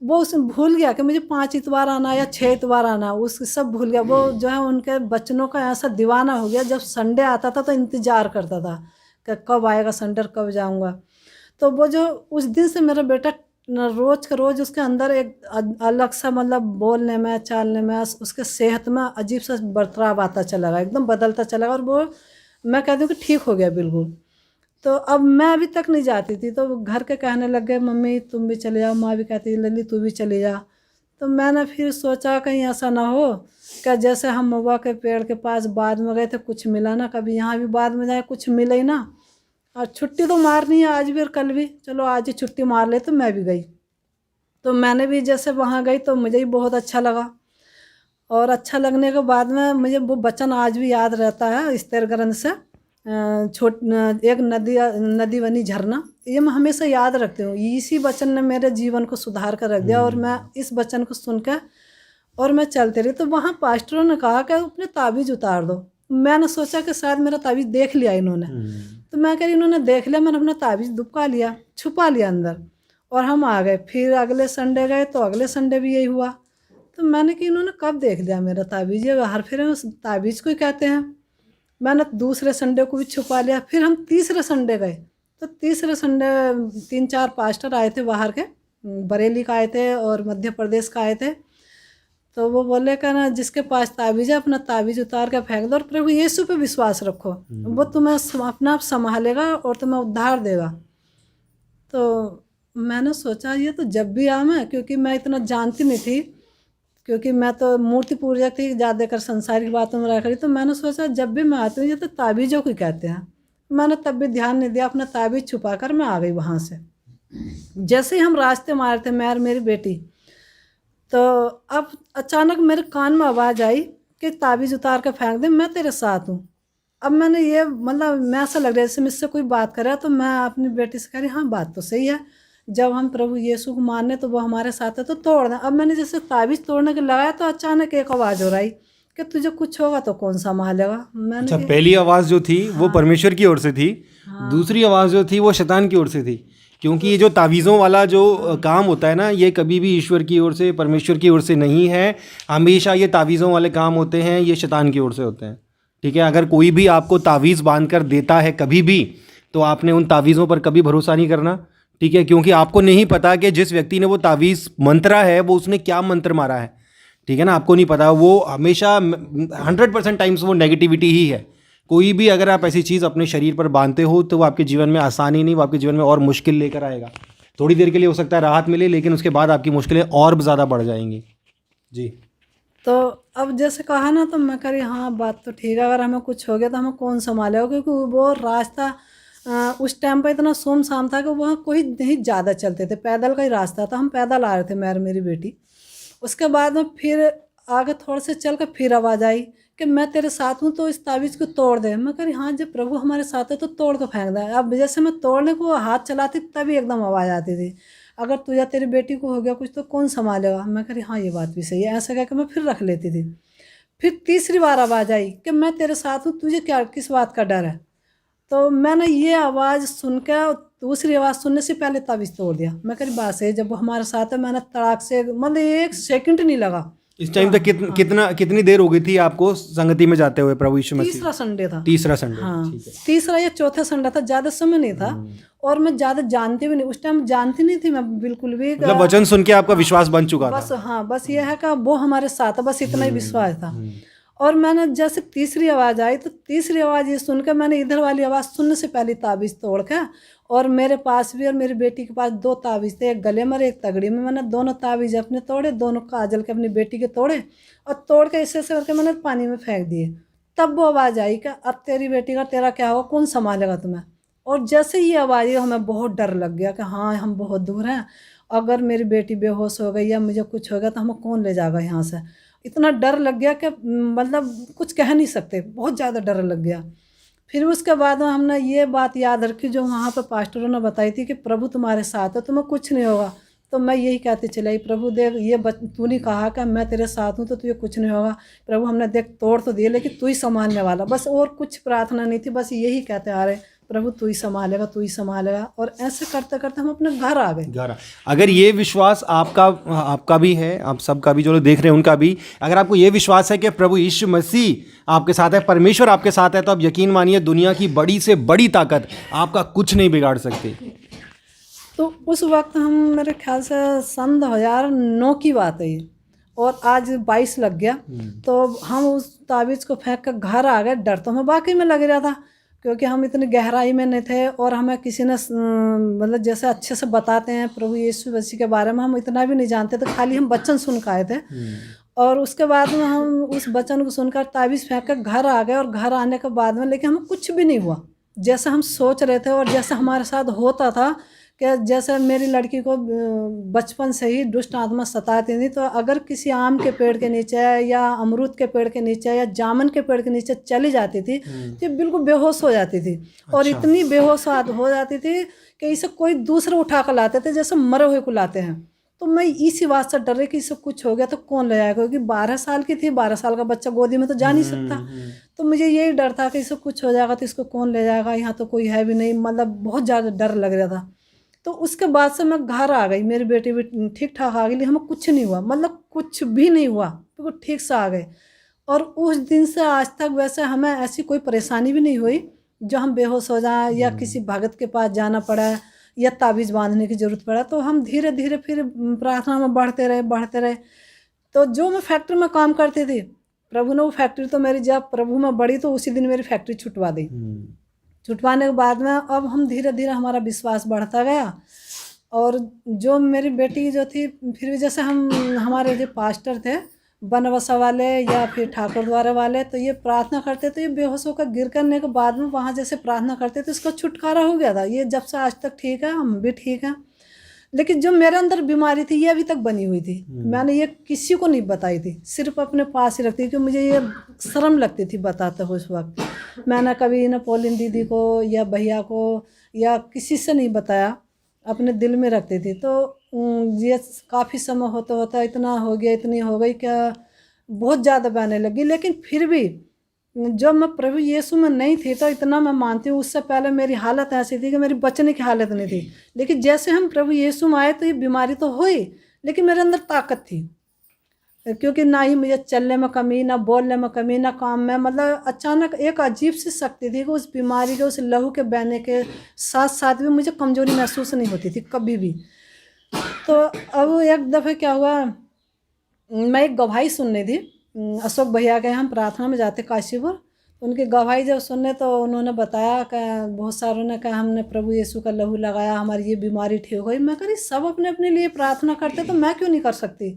वो उसने भूल गया कि मुझे 5 इतवार आना या 6 इतवार आना, उस सब भूल गया। वो जो है उनके बच्चनों का ऐसा दीवाना हो गया, जब संडे आता था तो इंतज़ार करता था कि कब आएगा संडे, कब जाऊंगा। तो वो जो उस दिन से मेरा बेटा रोज का रोज उसके अंदर एक अलग सा मतलब बोलने में, चालने में, उसके सेहत में अजीब सा बर्ताव आता चला गया, एकदम बदलता चला गया। और वो मैं कहती हूँ कि ठीक हो गया बिल्कुल। तो अब मैं अभी तक नहीं जाती थी, तो घर के कहने लग गए मम्मी तुम भी चले जाओ, माँ भी कहती लली तू भी चली जा। तो मैंने फिर सोचा कहीं ऐसा ना हो कि जैसे हम महुआ के पेड़ के पास बाद में गए थे कुछ मिला ना, कभी यहाँ भी बाद में जाए कुछ मिले ही ना। और छुट्टी तो मारनी है आज भी और कल भी, चलो आज ही छुट्टी मार ले। तो मैं भी गई, तो मैंने भी जैसे वहाँ गई तो मुझे भी बहुत अच्छा लगा। और अच्छा लगने के बाद में मुझे वो वचन आज भी याद रहता है स्तर ग्रंथ से, एक नदी बनी झरना, ये मैं हमेशा याद रखती हूँ। इसी वचन ने मेरे जीवन को सुधार कर रख दिया और मैं इस वचन को सुनकर और मैं चलते रही। तो वहाँ पास्टरों ने कहा कि अपने ताबीज़ उतार दो। मैंने सोचा कि शायद मेरा ताबीज़ देख लिया इन्होंने। तो मैं कह रही इन्होंने देख लिया, मैंने अपना ताबीज़ दुबका लिया, छुपा लिया अंदर और हम आ गए। फिर अगले संडे गए तो अगले संडे भी यही हुआ। तो मैंने कि इन्होंने कब देख लिया मेरा ताबीज़, ये हर फेरे उस ताबीज़ को ही कहते हैं। मैंने दूसरे संडे को भी छुपा लिया। फिर हम तीसरे संडे गए, तो तीसरे संडे 3-4 पास्टर आए थे बाहर के, बरेली का आए थे और मध्य प्रदेश का आए थे। तो वो बोले कि ना जिसके पास ताबीज़ है अपना ताबीज़ उतार के फेंक दो और प्रभु यीशु पे विश्वास रखो, वो तुम्हें अपना आप संभालेगा और तुम्हें उद्धार देगा। तो मैंने सोचा ये तो जब भी आ मैं, क्योंकि मैं इतना जानती नहीं थी, क्योंकि मैं तो मूर्ति पूजक थी, ज़्यादातर संसारिक बातों में रह करी। तो मैंने सोचा जब भी मैं आती हूँ ये तो ताबीज़ों को कहते हैं। मैंने तब भी ध्यान नहीं दिया, अपना ताबीज़ छुपा कर मैं आ गई वहाँ से। जैसे ही हम रास्ते मार थे मैं और मेरी बेटी, तो अब अचानक मेरे कान में आवाज़ आई कि ताबीज़ उतार के फेंक दे, मैं तेरे साथ हूँ। अब मैंने ये मतलब मैं ऐसा लग रहा है जैसे मुझसे कोई बात करे, तो मैं अपनी बेटी से कह रही हाँ बात तो सही है, जब हम प्रभु यीशु को माने तो वो हमारे साथ है तो तोड़ दें। अब मैंने जैसे ताबीज़ तोड़ने के लगाया तो अचानक एक आवाज़ हो रही कि तुझे कुछ होगा तो कौन संभालेगा। मैंने अच्छा, पहली आवाज़ जो थी वो परमेश्वर की ओर से थी, दूसरी आवाज़ जो थी वो शैतान की ओर से थी। क्योंकि ये जो तावीज़ों वाला जो काम होता है ना, ये कभी भी ईश्वर की ओर से, परमेश्वर की ओर से नहीं है। हमेशा ये तावीज़ों वाले काम होते हैं, ये शैतान की ओर से होते हैं। ठीक है, अगर कोई भी आपको तावीज़ बांध कर देता है कभी भी, तो आपने उन तावीज़ों पर कभी भरोसा नहीं करना। ठीक है, क्योंकि आपको नहीं पता कि जिस व्यक्ति ने वो तावीज़ मंत्रा है वो उसने क्या मंत्र मारा है। ठीक है ना, आपको नहीं पता। वो हमेशा 100% टाइम्स वो नेगेटिविटी ही है। कोई भी अगर आप ऐसी चीज़ अपने शरीर पर बांधते हो तो वो आपके जीवन में आसानी नहीं, वो आपके जीवन में और मुश्किल लेकर आएगा। थोड़ी देर के लिए हो सकता है राहत मिले, लेकिन उसके बाद आपकी मुश्किलें और ज़्यादा बढ़ जाएंगी। जी। तो अब जैसे कहा ना, तो मैं कह रही हाँ बात तो ठीक है, अगर हमें कुछ हो गया तो हमें कौन संभालेगा। क्योंकि वो रास्ता उस टाइम पर इतना सुनसान था कि वहाँ कोई नहीं ज़्यादा चलते थे, पैदल का ही रास्ता था। हम पैदल आ रहे थे, मैं और मेरी बेटी। उसके बाद में फिर आगे थोड़े से चल कर फिर आवाज़ आई कि मैं तेरे साथ हूँ तो इस ताबीज़ को तोड़ दे। मैं कह रही हाँ जब प्रभु हमारे साथ है तो तोड़ कर फेंक दे। अब जैसे मैं तोड़ने को हाथ चलाती तभी एकदम आवाज़ आती थी, अगर तुझे तेरी बेटी को हो गया कुछ तो कौन संभालेगा। मैं कह रही हाँ ये बात भी सही है, ऐसा कह के मैं फिर रख लेती थी। फिर तीसरी बार आवाज़ आई कि मैं तेरे साथ हूँ, तुझे क्या किस बात का डर है। तो मैंने ये आवाज़ सुन के दूसरी आवाज़ सुनने से पहले ताबीज़ तोड़ दिया। मैं कह रही बात है, जब वो हमारे साथ है मैंने तड़ाक से, मतलब 1 सेकंड नहीं लगा। इस टाइम तक कितनी देर हो गई थी आपको संगति में जाते हुए प्रभु यीशु मसीह? तीसरा संडे था। तीसरा संडे, हाँ, ठीक है। तीसरा या चौथा संडे था, ज़्यादा समय नहीं था। और मैं ज़्यादा जानती भी नहीं, उस टाइम जानती नहीं थी मैं बिल्कुल भी। मतलब वचन सुन के आपका विश्वास बन चुका था। बस हाँ, बस ये है कि वो हमारे साथ है, बस इतना ही विश्वास था। और मैंने जैसे तीसरी आवाज़ आई तो तीसरी आवाज़ ये सुन के मैंने इधर वाली आवाज़ सुनने से पहले ताबीज़ तोड़ के, और मेरे पास भी और मेरी बेटी के पास 2 ताबीज़ थे, एक गले में और एक तगड़ी में। मैंने दोनों ताबीज़ अपने तोड़े, दोनों काजल के अपनी बेटी के तोड़े, और तोड़ के ऐसे ऐसे करके मैंने पानी में फेंक दिए। तब वो आवाज़ आई कि अब तेरी बेटी का तेरा क्या होगा, कौन संभालेगा तुम्हें। और जैसे ही आवाज़ आई हमें बहुत डर लग गया कि हाँ हम बहुत दूर हैं, अगर मेरी बेटी बेहोश हो गई या मुझे कुछ हो गया तो हमें कौन ले जाएगा यहाँ से। इतना डर लग गया कि मतलब कुछ कह नहीं सकते, बहुत ज़्यादा डर लग गया। फिर उसके बाद में हमने ये बात याद रखी जो वहाँ पर पास्टरों ने बताई थी कि प्रभु तुम्हारे साथ है, तुम्हें कुछ नहीं होगा। तो मैं यही कहती चलाई, प्रभु देख ये तूने कहा कि मैं तेरे साथ हूँ तो तुझे कुछ नहीं होगा। प्रभु हमने देख तोड़ तो दिए लेकिन तू ही संभालने वाला, बस और कुछ प्रार्थना नहीं थी, बस यही कहते आ रहे प्रभु तू ही संभालेगा, तू ही संभालेगा। और ऐसे करते करते हम अपने घर आ गए। अगर ये विश्वास आपका भी है, आप सबका भी, जो लोग देख रहे हैं उनका भी, अगर आपको ये विश्वास है कि प्रभु यीशु मसीह आपके साथ है, परमेश्वर आपके साथ है, तो आप यकीन मानिए दुनिया की बड़ी से बड़ी ताकत आपका कुछ नहीं बिगाड़ सकती। तो उस वक्त हम, मेरे ख्याल से सन 2009 की बात है ये, और आज 22 लग गया। तो हम उस ताबीज़ को फेंक कर घर आ गए। डर तो हमें वाकई में लग रहा था क्योंकि हम इतनी गहराई में नहीं थे, और हमें किसी ने मतलब जैसे अच्छे से बताते हैं प्रभु यीशु मसीह के बारे में, हम इतना भी नहीं जानते थे, खाली हम वचन सुन के आए थे। और उसके बाद में हम उस वचन को सुनकर ताबीज़ फेंक कर घर आ गए। और घर आने के बाद में लेकिन हमें कुछ भी नहीं हुआ जैसे हम सोच रहे थे और जैसे हमारे साथ होता था कि जैसे मेरी लड़की को बचपन से ही दुष्ट आत्मा सताती थी, तो अगर किसी आम के पेड़ के नीचे या अमरूद के पेड़ के नीचे या जामुन के पेड़ के नीचे चली जाती थी तो बिल्कुल बेहोश हो जाती थी। और इतनी बेहोश हो जाती थी कि इसे कोई दूसरे उठा कर लाते थे जैसे मरे हुए को लाते हैं। तो मैं इसी बात से डर रही कि इसे कुछ हो गया तो कौन ले जाएगा, क्योंकि 12 साल की थी, 12 साल का बच्चा गोदी में तो जा नहीं सकता। तो मुझे यही डर था कि इसे कुछ हो जाएगा तो इसको कौन ले जाएगा, यहाँ तो कोई है भी नहीं, मतलब बहुत ज़्यादा डर लग रहा था। तो उसके बाद से मैं घर आ गई, मेरी बेटी भी ठीक ठाक आ गई, हमें कुछ नहीं हुआ, मतलब कुछ भी नहीं हुआ, बिल्कुल ठीक से आ गए। और उस दिन से आज तक वैसे हमें ऐसी कोई परेशानी भी नहीं हुई जो हम बेहोश हो जाए या किसी भगत के पास जाना पड़ा या ताबीज़ बांधने की ज़रूरत पड़ा। तो हम धीरे धीरे फिर प्रार्थना में बढ़ते रहे। तो जो मैं फैक्ट्री में काम करती थी, प्रभु ने वो फैक्ट्री तो मेरी जब प्रभु में बढ़ी तो उसी दिन मेरी फैक्ट्री छुटवा दी। छुटवाने के बाद में अब हम धीरे धीरे हमारा विश्वास बढ़ता गया। और जो मेरी बेटी जो थी, फिर भी जैसे हमारे जो पास्टर थे बनवसा वाले या फिर ठाकुर द्वारा वाले, तो ये प्रार्थना करते थे, ये बेहोश होकर गिर करने के बाद में वहाँ जैसे प्रार्थना करते थे इसका छुटकारा हो गया था। ये जब से आज तक ठीक है, हम भी ठीक हैं। लेकिन जो मेरे अंदर बीमारी थी ये अभी तक बनी हुई थी। मैंने ये किसी को नहीं बताई थी, सिर्फ अपने पास ही रखती थी क्योंकि मुझे ये शर्म लगती थी बताते हुए। उस वक्त मैंने कभी न पोलिन दीदी को या भैया को या किसी से नहीं बताया, अपने दिल में रखती थी। तो ये काफ़ी समय होता होता इतना हो गया, इतनी हो गई क्या बहुत ज़्यादा बहने लगी। लेकिन फिर भी जब मैं प्रभु यीशु में नहीं थी तो इतना मैं मानती हूँ, उससे पहले मेरी हालत ऐसी थी कि मेरी बचने की हालत नहीं थी। लेकिन जैसे हम प्रभु यीशु में आए तो ये बीमारी तो हुई, लेकिन मेरे अंदर ताकत थी, क्योंकि ना ही मुझे चलने में कमी, ना बोलने में कमी, ना काम में, मतलब अचानक एक अजीब सी शक्ति थी कि उस बीमारी के, उस लहू के बहने के साथ साथ भी मुझे कमजोरी महसूस नहीं होती थी कभी भी। तो अब एक दफ़े क्या हुआ, मैं एक गवाही सुननी थी, अशोक भैया के हम प्रार्थना में जाते काशीपुर, उनकी गवाही जब सुनने तो उन्होंने बताया कि बहुत सारों ने कहा हमने प्रभु यीशु का लहू लगाया, हमारी ये बीमारी ठीक हो गई। मैं कह रही सब अपने अपने लिए प्रार्थना करते तो मैं क्यों नहीं कर सकती,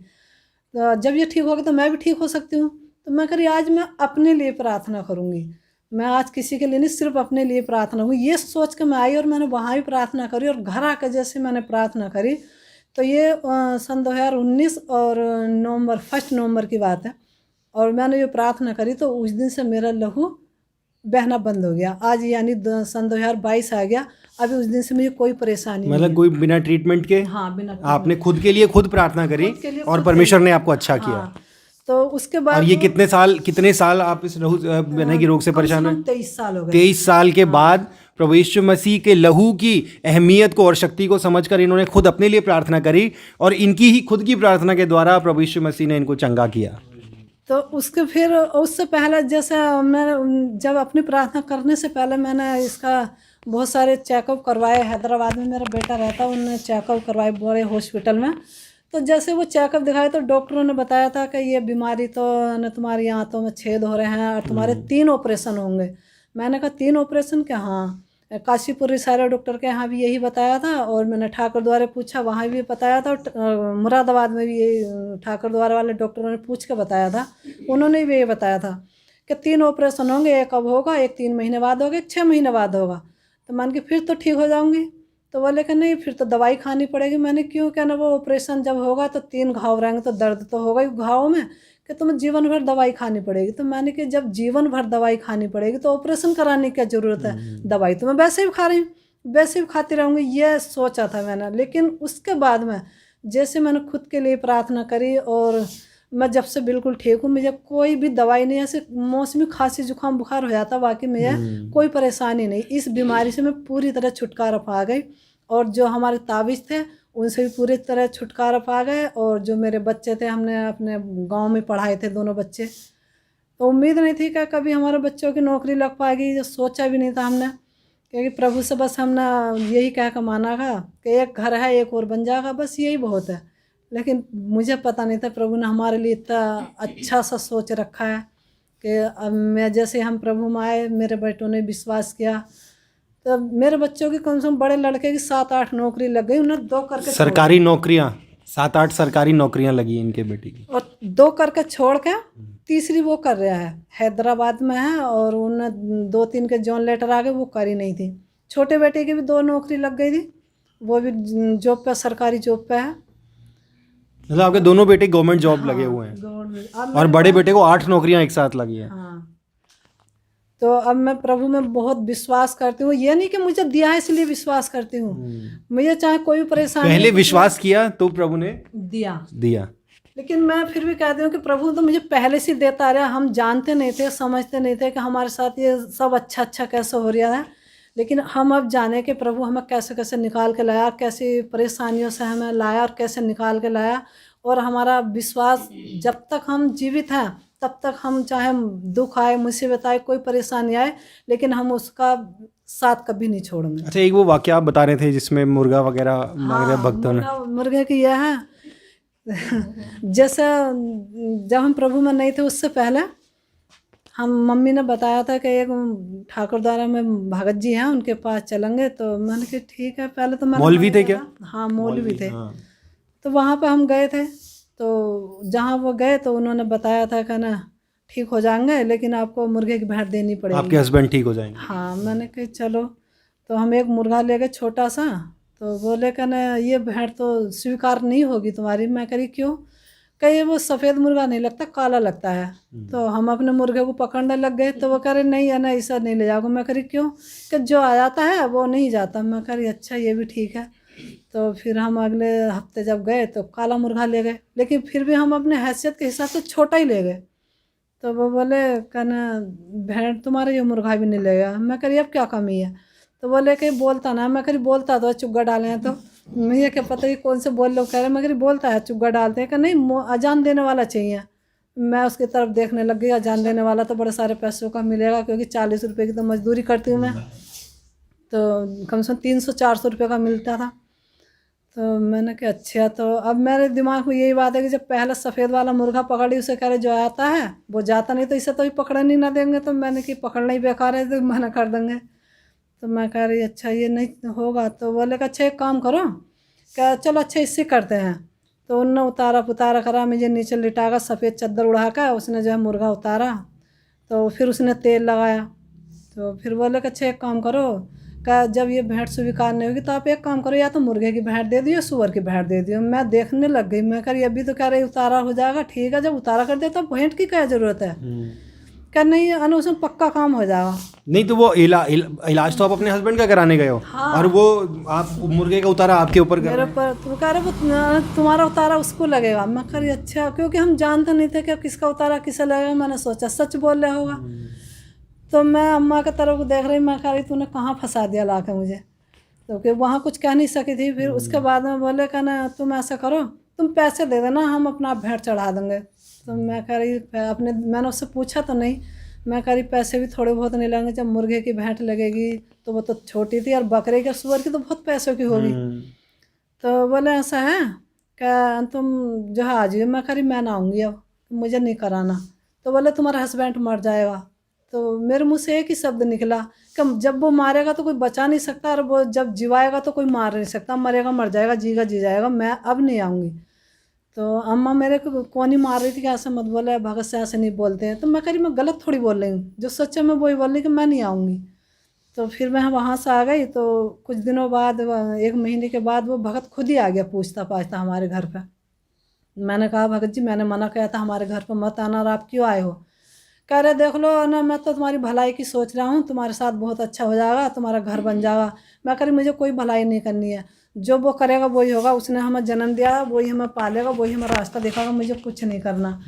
तो जब ये ठीक होगा तो मैं भी ठीक हो सकती हूँ। तो मैं कह रही आज मैं अपने लिए प्रार्थना करूँगी, मैं आज किसी के लिए नहीं, सिर्फ अपने लिए प्रार्थना हुई। ये सोच के मैं आई और मैंने वहाँ भी प्रार्थना करी, और घर आकर जैसे मैंने प्रार्थना करी तो ये सन 2019 और फर्स्ट नवंबर की बात है, और मैंने ये प्रार्थना करी तो उस दिन से मेरा लहू बहना बंद हो गया। आज यानी सन 2022 आ गया, अभी उस दिन से मुझे कोई परेशानी नहीं मतलब कोई बिना ट्रीटमेंट के, हाँ बिना, आपने खुद के लिए खुद प्रार्थना करी और परमेश्वर ने आपको अच्छा किया। हाँ, तो उसके बाद और ये कितने साल आप इस लहू बहने के रोग से परेशान हैं? 23 साल हो गए। 23 साल के बाद प्रभु यीशु मसीह के लहू की अहमियत को और शक्ति को समझकर इन्होंने खुद अपने लिए प्रार्थना करी, और इनकी ही खुद की प्रार्थना के द्वारा प्रभु यीशु मसीह ने इनको चंगा किया। तो उसके फिर उससे पहले जैसे मैं जब अपनी प्रार्थना करने से पहले मैंने इसका बहुत सारे चेकअप करवाए। हैदराबाद में मेरा बेटा रहता, उन्होंने चेकअप करवाए बड़े हॉस्पिटल में। तो जैसे वो चेकअप दिखाए तो डॉक्टरों ने बताया था कि ये बीमारी तो न तुम्हारी आंतों में छेद हो रहे हैं और तुम्हारे 3 ऑपरेशन होंगे। मैंने कहा 3 ऑपरेशन क्या? हाँ। काशीपुर सारे डॉक्टर के यहाँ भी यही बताया था और मैंने ठाकुर द्वारे पूछा, वहाँ भी बताया था। मुरादाबाद में भी यही ठाकुर द्वारे वाले डॉक्टरों ने पूछ के बताया था, उन्होंने भी यही बताया था कि 3 ऑपरेशन होंगे, एक अब होगा, एक 3 महीने बाद होगा, एक 6 महीने बाद होगा। तो मान के फिर तो ठीक हो जाऊंगी। तो बोले कि नहीं फिर तो दवाई खानी पड़ेगी। मैंने क्यों? क्या ना, वो ऑपरेशन जब होगा तो 3 घाव रहेंगे तो दर्द तो होगा ही घाव में, कि तुम्हें जीवन भर दवाई खानी पड़ेगी। तो मैंने कि जब जीवन भर दवाई खानी पड़ेगी तो ऑपरेशन कराने की क्या ज़रूरत है? दवाई तो मैं वैसे भी खा रही हूँ, वैसे भी खाती रहूँगी, ये सोचा था मैंने। लेकिन उसके बाद में जैसे मैंने खुद के लिए प्रार्थना करी और मैं जब से बिल्कुल ठीक हूँ, मुझे कोई भी दवाई नहीं, ऐसे मौसमी खांसी जुकाम बुखार हो जाता, बाकी मुझे कोई परेशानी नहीं। इस बीमारी से मैं पूरी तरह छुटकारा पा गई और जो हमारे ताबीज़ थे उनसे भी पूरी तरह छुटकारा पा गए। और जो मेरे बच्चे थे, हमने अपने गांव में पढ़ाए थे दोनों बच्चे, तो उम्मीद नहीं थी कि कभी हमारे बच्चों की नौकरी लग पाएगी, जो सोचा भी नहीं था हमने, क्योंकि प्रभु से बस हमने यही कह कर माना था कि एक घर है एक और बन जाएगा, बस यही बहुत है। लेकिन मुझे पता नहीं था प्रभु ने हमारे लिए इतना अच्छा सा सोच रखा है कि अब मैं जैसे हम प्रभु में आए, मेरे बेटों ने विश्वास किया, तो मेरे बच्चों की कम से कम, बड़े लड़के की 7-8 नौकरी लग गई, उन्हें 2 करके सरकारी नौकरियां, 7-8 सरकारी नौकरियां लगी इनके बेटी की, और 2 करके छोड़ के तीसरी वो कर रहा है, हैदराबाद में है। और उन्हें 2-3 के जॉन लेटर आ गए, वो करी नहीं थी। छोटे बेटे की भी 2 नौकरी लग गई थी, वो भी जॉब पे, सरकारी जॉब पे है। मतलब आपके दोनों बेटे गवर्नमेंट जॉब लगे हुए हैं गवर्नमेंट। और बड़े बेटे को 8 नौकरियां एक साथ लगी हैं। हाँ, तो अब मैं प्रभु में बहुत विश्वास करती हूँ। ये नहीं कि मुझे दिया है इसलिए विश्वास करती हूँ, मुझे चाहे कोई भी परेशानी, पहले विश्वास किया तो प्रभु ने दिया। लेकिन मैं फिर भी कहती हूँ कि प्रभु तो मुझे पहले से देता रहा। हम जानते नहीं थे, समझते नहीं थे कि हमारे साथ ये सब अच्छा कैसे हो रहा है, लेकिन हम अब जाने कि प्रभु हमें कैसे कैसे निकाल के लाया, कैसी परेशानियों से हमें लाया और कैसे निकाल के लाया। और हमारा विश्वास, जब तक हम जीवित हैं तब तक हम, चाहे दुख आए, मुसीबत आए, कोई परेशानी आए, लेकिन हम उसका साथ कभी नहीं छोड़ेंगे। अच्छा, एक वो वाकया आप बता रहे थे जिसमें मुर्गा वगैरह मांग रहे भक्तों ने, मुर्गे की यह है जैसे जब हम प्रभु में नहीं थे उससे पहले हम, मम्मी ने बताया था कि एक ठाकुर द्वारा में भगत जी हैं, उनके पास चलेंगे। तो मैंने कहा ठीक है। पहले तो मौलवी थे क्या? हाँ, मौलवी थे। हाँ। तो वहाँ पे हम गए थे, तो जहाँ वो गए तो उन्होंने बताया था कि ना ठीक हो जाएंगे, लेकिन आपको मुर्गे की भेंट देनी पड़ेगी, आपके हस्बैंड ठीक हो जाएंगे। हाँ। मैंने कहा चलो। तो हम एक मुर्गा ले गए छोटा सा, तो बोले कि ना ये भेंट तो स्वीकार नहीं होगी तुम्हारी। मैं करी क्यों? कहीं वो सफ़ेद मुर्गा नहीं लगता, काला लगता है। तो हम अपने मुर्गे को पकड़ने लग गए, तो वो कह रहे नहीं है ना, ऐसा नहीं ले जाओगे। मैं करी क्यों? कि जो आ जाता है वो नहीं जाता। मैं करी अच्छा, ये भी ठीक है। तो फिर हम अगले हफ्ते जब गए तो काला मुर्गा ले गए, लेकिन फिर भी हम अपने हैसियत के हिसाब से छोटा ही ले गए। तो वो बोले कहना भेड़ तुम्हारा ये मुर्गा भी नहीं लेगा। मैं करी अब क्या कमी है? तो बोले कि बोलता ना। मैं करी बोलता तो चुग्गा डाले हैं। तो मुझे क्या पता ही कौन से बोल लो, कह रहे मैं करी बोलता है चुग्गा डालते हैं कि नहीं, अजान देने वाला चाहिए। मैं उसकी तरफ देखने लग गई। अजान देने वाला तो बड़े सारे पैसों का मिलेगा, क्योंकि 40 रुपये की तो मजदूरी करती हूँ मैं, तो कम से कम 300-400 रुपये का मिलता था। तो मैंने कहा अच्छा। तो अब मेरे दिमाग में यही बात है कि जब पहले सफ़ेद वाला मुर्गा पकड़ी, उसे कह रहे जो आता है वो जाता नहीं, तो इसे तो भी पकड़ने ना देंगे। तो मैंने कि पकड़ना ही बेकार है, तो मना कर देंगे। तो मैं कह रही अच्छा ये नहीं होगा। तो बोले कि अच्छा एक काम करो, क्या चलो अच्छा इससे करते हैं। तो उनने उतारा पुतारा करा, मुझे नीचे लिटाकर सफ़ेद चादर उड़ा कर उसने जो है मुर्गा उतारा। तो फिर उसने तेल लगाया। तो फिर बोले कि अच्छा एक काम करो, का जब ये भेंट स्वीकार नहीं होगी तो आप एक काम करो, या तो मुर्गे की भेंट दे दियो, सुअर की भेंट दे दियो। मैं देखने लग गई। मैं कह रही अभी तो कह रही उतारा हो जाएगा, ठीक है, जब उतारा कर दे तो भेंट की क्या ज़रूरत है? क्या नहीं अनु उसमें पक्का काम हो जाएगा। नहीं तो वो इलाज तो आप अपने हस्बैंड का कराने गए हो। हाँ। और वो आप मुर्गे का उतारा आपके ऊपर कर मेरे रहे हैं। ऊपर तो कह रहे वो तुम्हारा उतारा उसको लगेगा। मैं कह रही अच्छा, क्योंकि हम जानते नहीं थे कि किसका उतारा किसे लगेगा। मैंने सोचा सच बोल रहा होगा। तो मैं अम्मा की तरफ देख रही, मैं कह रही तूने कहाँ फंसा दिया ला के मुझे। तो कि वहाँ कुछ कह नहीं सकी थी। फिर उसके बाद में बोले कहना तुम ऐसा करो, तुम पैसे दे देना, हम अपना भेंट चढ़ा देंगे। तो मैं कह रही अपने, मैंने उससे पूछा तो नहीं, मैं कह रही पैसे भी थोड़े बहुत नहीं लगेंगे, जब मुर्गे की भेंट लगेगी तो वो तो छोटी थी, और बकरे के सुअर की तो बहुत पैसों की होगी। तो बोले ऐसा है क्या तुम जो है आ जाइए। मैं कह रही मैं ना आऊँगी, अब मुझे नहीं कराना। तो बोले तुम्हारा हस्बैंड मर जाएगा। तो मेरे मुँह से एक ही शब्द निकला कि जब वो मारेगा तो कोई बचा नहीं सकता, और वो जब जिवाएगा तो कोई मार नहीं सकता। मरेगा मर जाएगा, जीगा जी जाएगा, मैं अब नहीं आऊँगी। तो अम्मा मेरे को कोनी मार रही थी कि ऐसे मत बोले, भगत से ऐसे नहीं बोलते हैं। तो मैं कह रही मैं गलत थोड़ी बोल रही हूँ, जो सच है मैं वही बोल रही कि मैं नहीं आऊँगी। तो फिर मैं वहाँ से आ गई। तो कुछ दिनों बाद, 1 महीने के बाद, वो भगत खुद ही आ गया पूछता पाछता हमारे घर पे। मैंने कहा भगत जी मैंने मना किया था हमारे घर पर मत आना, और आप क्यों आए हो? कह रहे देख लो ना, मैं तो तुम्हारी भलाई की सोच रहा हूँ, तुम्हारे साथ बहुत अच्छा हो जाएगा, तुम्हारा घर बन जाएगा। मैं कह रही मुझे कोई भलाई नहीं करनी है, जो वो करेगा वही होगा। उसने हमें जन्म दिया, वही हमें पालेगा, वही हमारा रास्ता दिखाएगा, मुझे कुछ नहीं करना।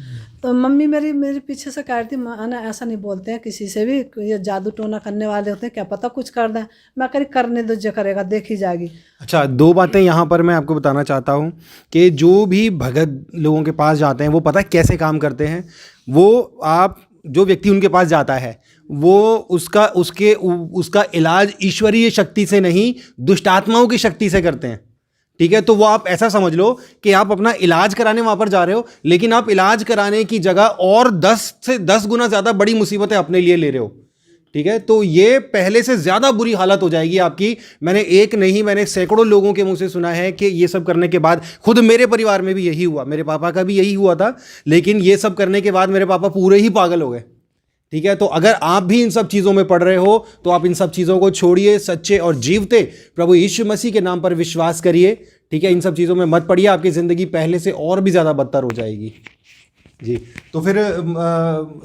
तो मम्मी मेरे पीछे से कह रही थी माना ऐसा नहीं बोलते हैं किसी से भी, ये जादू टोना करने वाले होते हैं, क्या पता कुछ कर दें। मैं कह रही करने दो, जो करेगा देखी जाएगी। अच्छा, 2 बातें यहाँ पर मैं आपको बताना चाहता हूँ कि जो भी भगत लोगों के पास जाते हैं वो पता है कैसे काम करते हैं। वो आप जो व्यक्ति उनके पास जाता है वो उसका इलाज ईश्वरीय शक्ति से नहीं, दुष्टात्माओं की शक्ति से करते हैं। ठीक है, तो वो आप ऐसा समझ लो कि आप अपना इलाज कराने वहाँ पर जा रहे हो, लेकिन आप इलाज कराने की जगह और 10 से 10 गुना ज़्यादा बड़ी मुसीबतें अपने लिए ले रहे हो। ठीक है, तो ये पहले से ज़्यादा बुरी हालत हो जाएगी आपकी। मैंने एक नहीं, मैंने सैकड़ों लोगों के मुंह से सुना है कि ये सब करने के बाद, खुद मेरे परिवार में भी यही हुआ, मेरे पापा का भी यही हुआ था, लेकिन ये सब करने के बाद मेरे पापा पूरे ही पागल हो गए। ठीक है, तो अगर आप भी इन सब चीज़ों में पड़ रहे हो तो आप इन सब चीज़ों को छोड़िए, सच्चे और जीवते प्रभु यीशु मसीह के नाम पर विश्वास करिए। ठीक है, इन सब चीज़ों में मत पड़िए, आपकी ज़िंदगी पहले से और भी ज़्यादा बदतर हो जाएगी। जी, तो फिर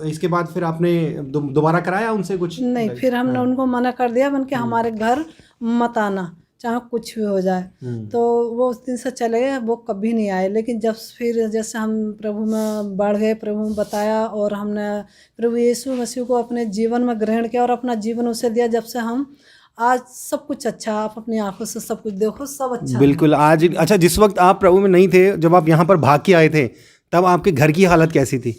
इसके बाद फिर आपने दोबारा कराया उनसे कुछ? नहीं, फिर हमने उनको मना कर दिया बन के हमारे घर मत आना, चाहे कुछ भी हो जाए। तो वो उस दिन से चले गए, वो कभी नहीं आए। लेकिन जब फिर जैसे हम प्रभु में बढ़ गए, प्रभु में बताया, और हमने प्रभु यीशु मसीह को अपने जीवन में ग्रहण किया और अपना जीवन उसे दिया, जब से हम आज सब कुछ अच्छा, आप अपनी आंखों से सब कुछ देखो, सब अच्छा बिल्कुल। आज अच्छा, जिस वक्त आप प्रभु में नहीं थे, जब आप यहाँ पर भाग के आए थे, तब आपके घर की हालत कैसी थी?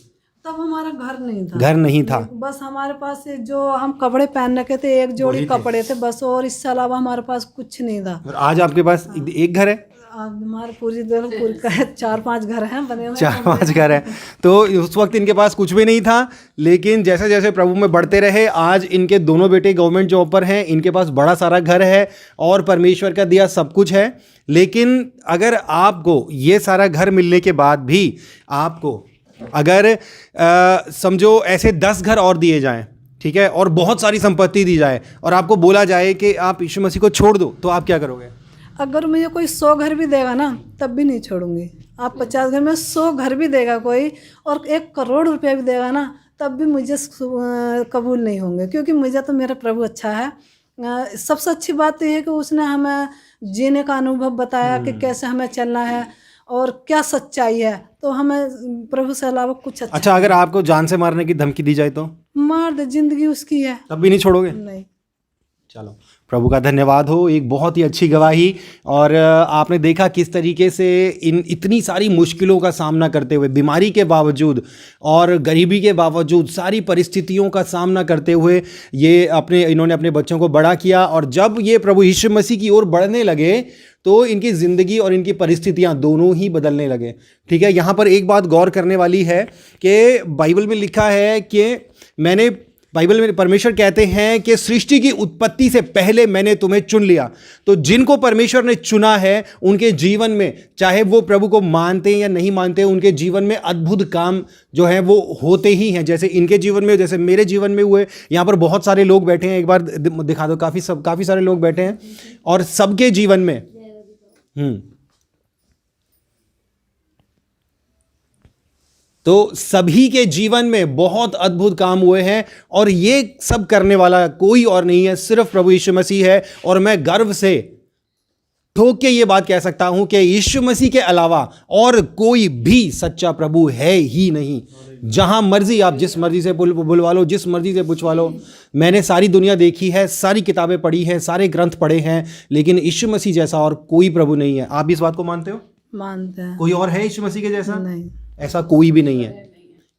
तब हमारा घर नहीं था। घर नहीं था, बस हमारे पास जो हम कपड़े पहन रखे थे, एक जोड़ी कपड़े थे बस, और इससे अलावा हमारे पास कुछ नहीं था। और आज आपके पास एक घर है? हमारे पूरी 4-5 घर हैं बने हुए, 4-5 घर है। तो उस वक्त इनके पास कुछ भी नहीं था, लेकिन जैसे जैसे प्रभु में बढ़ते रहे, आज इनके दोनों बेटे गवर्नमेंट जॉब पर हैं, इनके पास बड़ा सारा घर है और परमेश्वर का दिया सब कुछ है। लेकिन अगर आपको ये सारा घर मिलने के बाद भी आपको अगर समझो ऐसे 10 घर और दिए जाएं, ठीक है, और बहुत सारी संपत्ति दी जाए, और आपको बोला जाए कि आप यीशु मसीह को छोड़ दो, तो आप क्या करोगे? अगर मुझे कोई 100 घर भी देगा ना, तब भी नहीं छोड़ूंगी। आप 50 घर में 100 घर भी देगा कोई, और 1 करोड़ रुपया भी देगा ना, तब भी मुझे कबूल नहीं होंगे, क्योंकि मुझे तो मेरा प्रभु अच्छा है। सबसे अच्छी बात तो ये है कि उसने हमें जीने का अनुभव बताया कि कैसे हमें चलना है और क्या सच्चाई है। तो हमें प्रभु से अलावा कुछ अच्छा, अगर आपको जान से मारने की धमकी दी जाए तो? मार दे, जिंदगी उसकी है, तब भी नहीं छोड़ोगे? नहीं। चलो, प्रभु का धन्यवाद हो, एक बहुत ही अच्छी गवाही। और आपने देखा किस तरीके से इतनी सारी मुश्किलों का सामना करते हुए, बीमारी के बावजूद और गरीबी के बावजूद, सारी परिस्थितियों का सामना करते हुए इन्होंने अपने बच्चों को बड़ा किया। और जब ये प्रभु यीशु मसीह की ओर बढ़ने लगे तो इनकी ज़िंदगी और इनकी परिस्थितियां दोनों ही बदलने लगे। ठीक है, यहाँ पर एक बात गौर करने वाली है कि बाइबल में लिखा है कि बाइबल में परमेश्वर कहते हैं कि सृष्टि की उत्पत्ति से पहले मैंने तुम्हें चुन लिया। तो जिनको परमेश्वर ने चुना है, उनके जीवन में, चाहे वो प्रभु को मानते हैं या नहीं मानते, उनके जीवन में अद्भुत काम जो है वो होते ही हैं। जैसे इनके जीवन में, जैसे मेरे जीवन में हुए। यहाँ पर बहुत सारे लोग बैठे हैं, एक बार दिखा दो, काफ़ी सारे लोग बैठे हैं, और सबके जीवन में तो सभी के जीवन में बहुत अद्भुत काम हुए हैं, और ये सब करने वाला कोई और नहीं है, सिर्फ प्रभु यीशु मसीह है। और मैं गर्व से ठोक के ये बात कह सकता हूं कि यीशु मसीह के अलावा और कोई भी सच्चा प्रभु है ही नहीं। जहां मर्जी आप जिस मर्जी से बुलवा लो, जिस मर्जी से पूछवा लो। मैंने सारी दुनिया देखी है, सारी किताबें पढ़ी हैं, सारे ग्रंथ पढ़े हैं, लेकिन यीशु मसीह जैसा और कोई प्रभु नहीं है। आप भी इस बात को मानते हो? मानते हैं। कोई और है यीशु मसीह के जैसा? नहीं, ऐसा कोई भी नहीं है।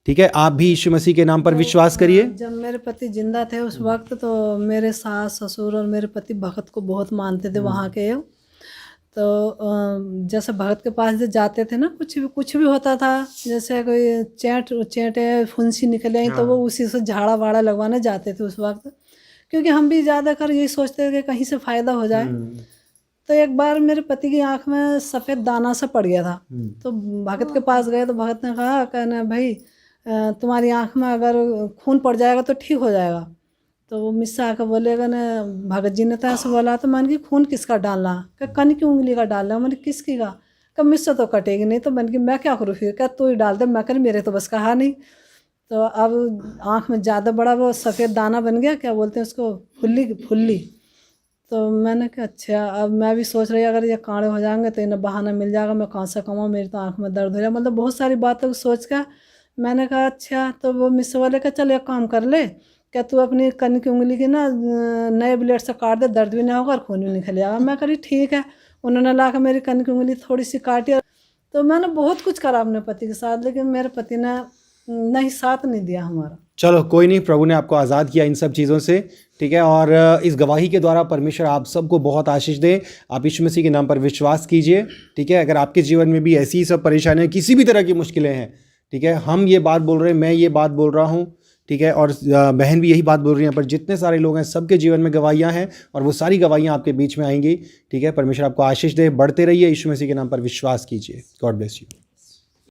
ठीक है, आप भी यीशु मसीह के नाम पर विश्वास करिए। जब मेरे पति जिंदा थे उस वक्त, तो मेरे सास ससुर और मेरे पति भगत को बहुत मानते थे वहाँ के। तो जैसे भगत के पास जो जाते थे ना, कुछ भी होता था, जैसे कोई चेंटे फुंसी निकल आई तो वो उसी से झाड़ा वाड़ा लगवाने जाते थे उस वक्त, क्योंकि हम भी ज़्यादातर यही सोचते थे कि कहीं से फ़ायदा हो जाए। तो एक बार मेरे पति की आंख में सफ़ेद दाना सा पड़ गया था, तो भगत के पास गए तो भगत ने कहा कहना भाई तुम्हारी आंख में अगर खून पड़ जाएगा तो ठीक हो जाएगा। तो वो मुझसे आकर बोलेगा ना, भगत जी ने तो ऐसे बोला, तो मैंने कि खून किसका डालना, क्या कन की उंगली का डालना, मैंने किसकी का, क्या मुझसे तो कटेगी नहीं, तो मैंने कि मैं क्या करूँ फिर, क्या तू ही डाल दे, मैं कर मेरे तो बस कहा नहीं। तो अब आँख में ज़्यादा बड़ा वो सफ़ेद दाना बन गया, क्या बोलते हैं उसको, फुल्ली। तो मैंने कहा अच्छा, अब मैं भी सोच रही अगर ये कांड़े हो जाएंगे तो इन्हें बहाना मिल जाएगा, मैं कहाँ से कमाऊँ, मेरी तो आँख में दर्द हो रहा है, मतलब बहुत सारी बातों को सोच कर मैंने कहा अच्छा। तो वो मुझसे बोले का चल एक काम कर ले, क्या तू अपनी कन की उंगली की ना नए ब्लेड से काट दे, दर्द भी नहीं होगा और खून भी निकल जाएगा। मैं करी ठीक है। उन्होंने ला कर मेरी कन की उंगली थोड़ी सी काटी, तो मैंने बहुत कुछ करा अपने पति के साथ, लेकिन मेरे पति ने नहीं साथ नहीं दिया हमारा। चलो कोई नहीं, प्रभु ने आपको आज़ाद किया इन सब चीज़ों से, ठीक है। और इस गवाही के द्वारा परमेश्वर आप सबको बहुत आशीष दे। आप यीशु मसीह के नाम पर विश्वास कीजिए, ठीक है। अगर आपके जीवन में भी ऐसी सब परेशानियाँ, किसी भी तरह की मुश्किलें हैं, ठीक है, हम ये बात बोल रहे हैं, मैं ये बात बोल रहा हूँ, ठीक है, और बहन भी यही बात बोल रही हैं, पर जितने सारे लोग हैं सबके जीवन में गवाहियाँ हैं और वो सारी गवाहियाँ आपके बीच में आएंगी, ठीक है। परमेश्वर आपको आशीष दे, बढ़ते रहिए, यीशु मसीह के नाम पर विश्वास कीजिए। God bless you.